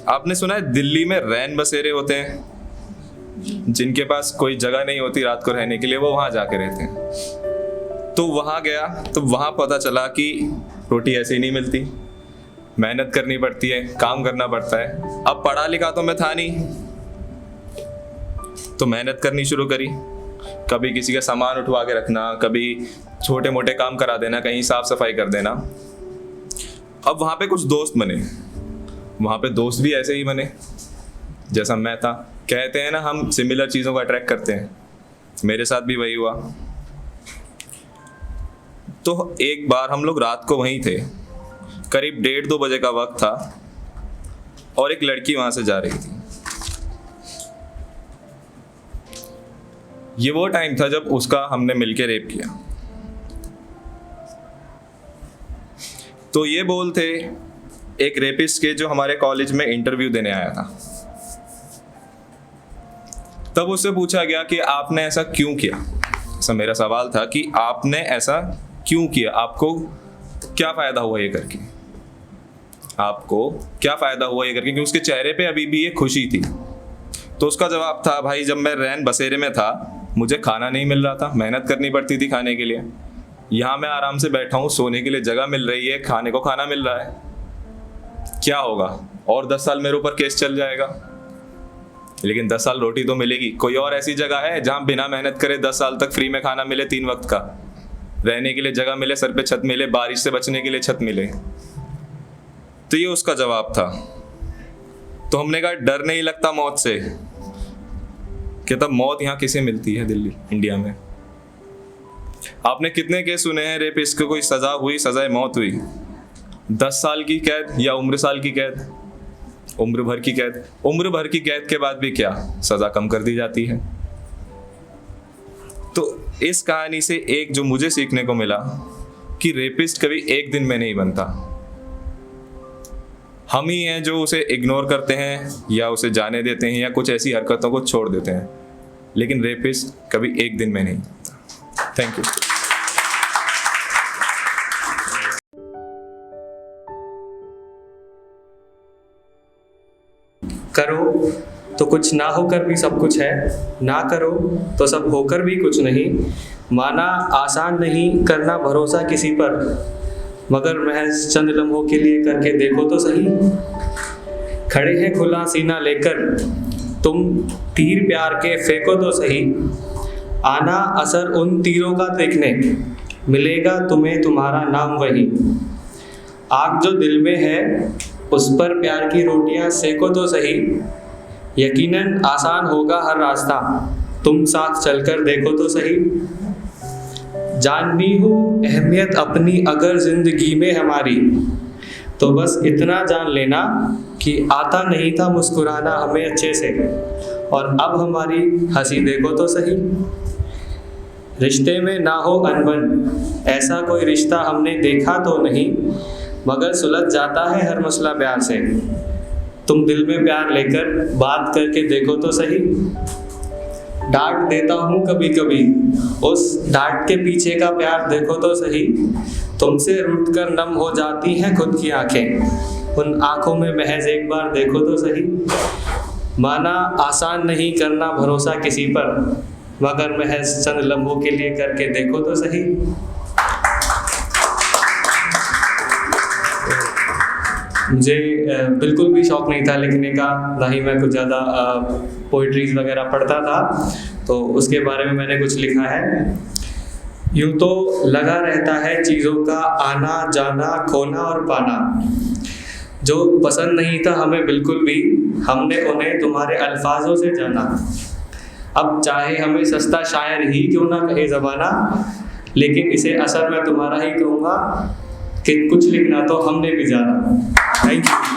[SPEAKER 13] आपने सुना है दिल्ली में रैन बसेरे होते हैं, जिनके पास कोई जगह नहीं होती रात को रहने के लिए, वो वहां जाके रहते हैं। तो वहां गया तो वहां पता चला कि रोटी ऐसे ही नहीं मिलती, मेहनत करनी पड़ती है, काम करना पड़ता है। अब पढ़ा लिखा तो मैं था नहीं, तो मेहनत करनी शुरू करी। कभी किसी का सामान उठवा के रखना, कभी छोटे मोटे काम करा देना, कहीं साफ सफाई कर देना। अब वहाँ पे कुछ दोस्त बने, वहाँ पे दोस्त भी ऐसे ही बने जैसा मैं था। कहते हैं ना, हम सिमिलर चीज़ों को अट्रैक्ट करते हैं, मेरे साथ भी वही हुआ। तो एक बार हम लोग रात को वहीं थे, करीब 1:30-2 बजे का वक्त था, और एक लड़की वहाँ से जा रही थी। ये वो टाइम था जब उसका हमने मिलके रेप किया। तो ये बोल थे एक रेपिस्ट के, जो हमारे कॉलेज में इंटरव्यू देने आया था। तब उससे पूछा गया कि आपने ऐसा क्यों किया। ऐसा मेरा सवाल था कि आपने ऐसा क्यों किया, आपको क्या फ़ायदा हुआ ये करके, आपको क्या फ़ायदा हुआ ये करके, क्योंकि उसके चेहरे पे अभी भी ये खुशी थी। तो उसका जवाब था, भाई जब मैं रैन बसेरे में था, मुझे खाना नहीं मिल रहा था, मेहनत करनी पड़ती थी खाने के लिए। यहाँ मैं आराम से बैठा हूँ, सोने के लिए जगह मिल रही है, खाने को खाना मिल रहा है, क्या होगा, और 10 साल मेरे ऊपर केस चल जाएगा, लेकिन 10 साल रोटी तो मिलेगी। कोई और ऐसी जगह है जहाँ बिना मेहनत करे 10 साल तक फ्री में खाना मिले, 3 वक्त का, रहने के लिए जगह मिले, सर पे छत मिले, बारिश से बचने के लिए छत मिले। तो ये उसका जवाब था। तो हमने कहा डर नहीं लगता मौत से? कहता मौत यहाँ किसे मिलती है दिल्ली, इंडिया में? आपने कितने केस सुने हैं रेपिस्ट को कोई सजा हुई, सजाए मौत हुई? 10 साल की कैद या उम्र साल की कैद, उम्र भर की कैद। उम्र भर की कैद के बाद भी क्या, सजा कम कर दी जाती है। तो इस कहानी से एक जो मुझे सीखने को मिला कि रेपिस्ट कभी एक दिन में नहीं बनता। हम ही हैं जो उसे इग्नोर करते हैं या उसे जाने देते हैं या कुछ ऐसी हरकतों को छोड़ देते हैं, लेकिन रेपिस्ट कभी एक दिन में नहीं बनता। Thank you.
[SPEAKER 14] करो तो कुछ ना होकर भी सब कुछ है, ना करो तो सब होकर भी कुछ नहीं। माना आसान नहीं करना भरोसा किसी पर, मगर महज चंद लम्हों के लिए करके देखो तो सही। खड़े हैं खुला सीना लेकर, तुम तीर प्यार के फेंको तो सही। आना असर उन तीरों का देखने, मिलेगा तुम्हें तुम्हारा नाम वही। आग जो दिल में है उस पर प्यार की रोटियां सेको तो सही। यकीनन आसान होगा हर रास्ता, तुम साथ चलकर देखो तो सही। जाननी हो अहमियत अपनी अगर जिंदगी में हमारी, तो बस इतना जान लेना कि आता नहीं था मुस्कुराना हमें अच्छे से, और अब हमारी हंसी देखो तो सही। रिश्ते में ना हो अनबन, ऐसा कोई रिश्ता हमने देखा तो नहीं। मगर सुलझ जाता है हर मसला प्यार से। तुम दिल में प्यार लेकर बात करके देखो तो सही। डांट देता हूँ कभी कभी, उस डांट के पीछे का प्यार देखो तो सही। तुमसे रूठ कर नम हो जाती हैं खुद की आंखें, उन आंखों में महज एक बार देखो तो सही। माना आसान नहीं करना भरोसा किसी पर, मगर महज चंद लम्हों के लिए करके देखो तो सही। मुझे बिल्कुल भी शौक़ नहीं था लिखने का, ना ही मैं कुछ ज़्यादा पोइट्रीज वगैरह पढ़ता था, तो उसके बारे में मैंने कुछ लिखा है। यूँ तो लगा रहता है चीज़ों का आना जाना खोना और पाना, जो पसंद नहीं था हमें बिल्कुल भी, हमने उन्हें तुम्हारे अल्फाजों से जाना। अब चाहे हमें सस्ता शायर ही क्यों ना कहे ज़माना, लेकिन इसे असर मैं तुम्हारा ही कहूँगा कि कुछ लिखना तो हमने भी जाना। Thank you.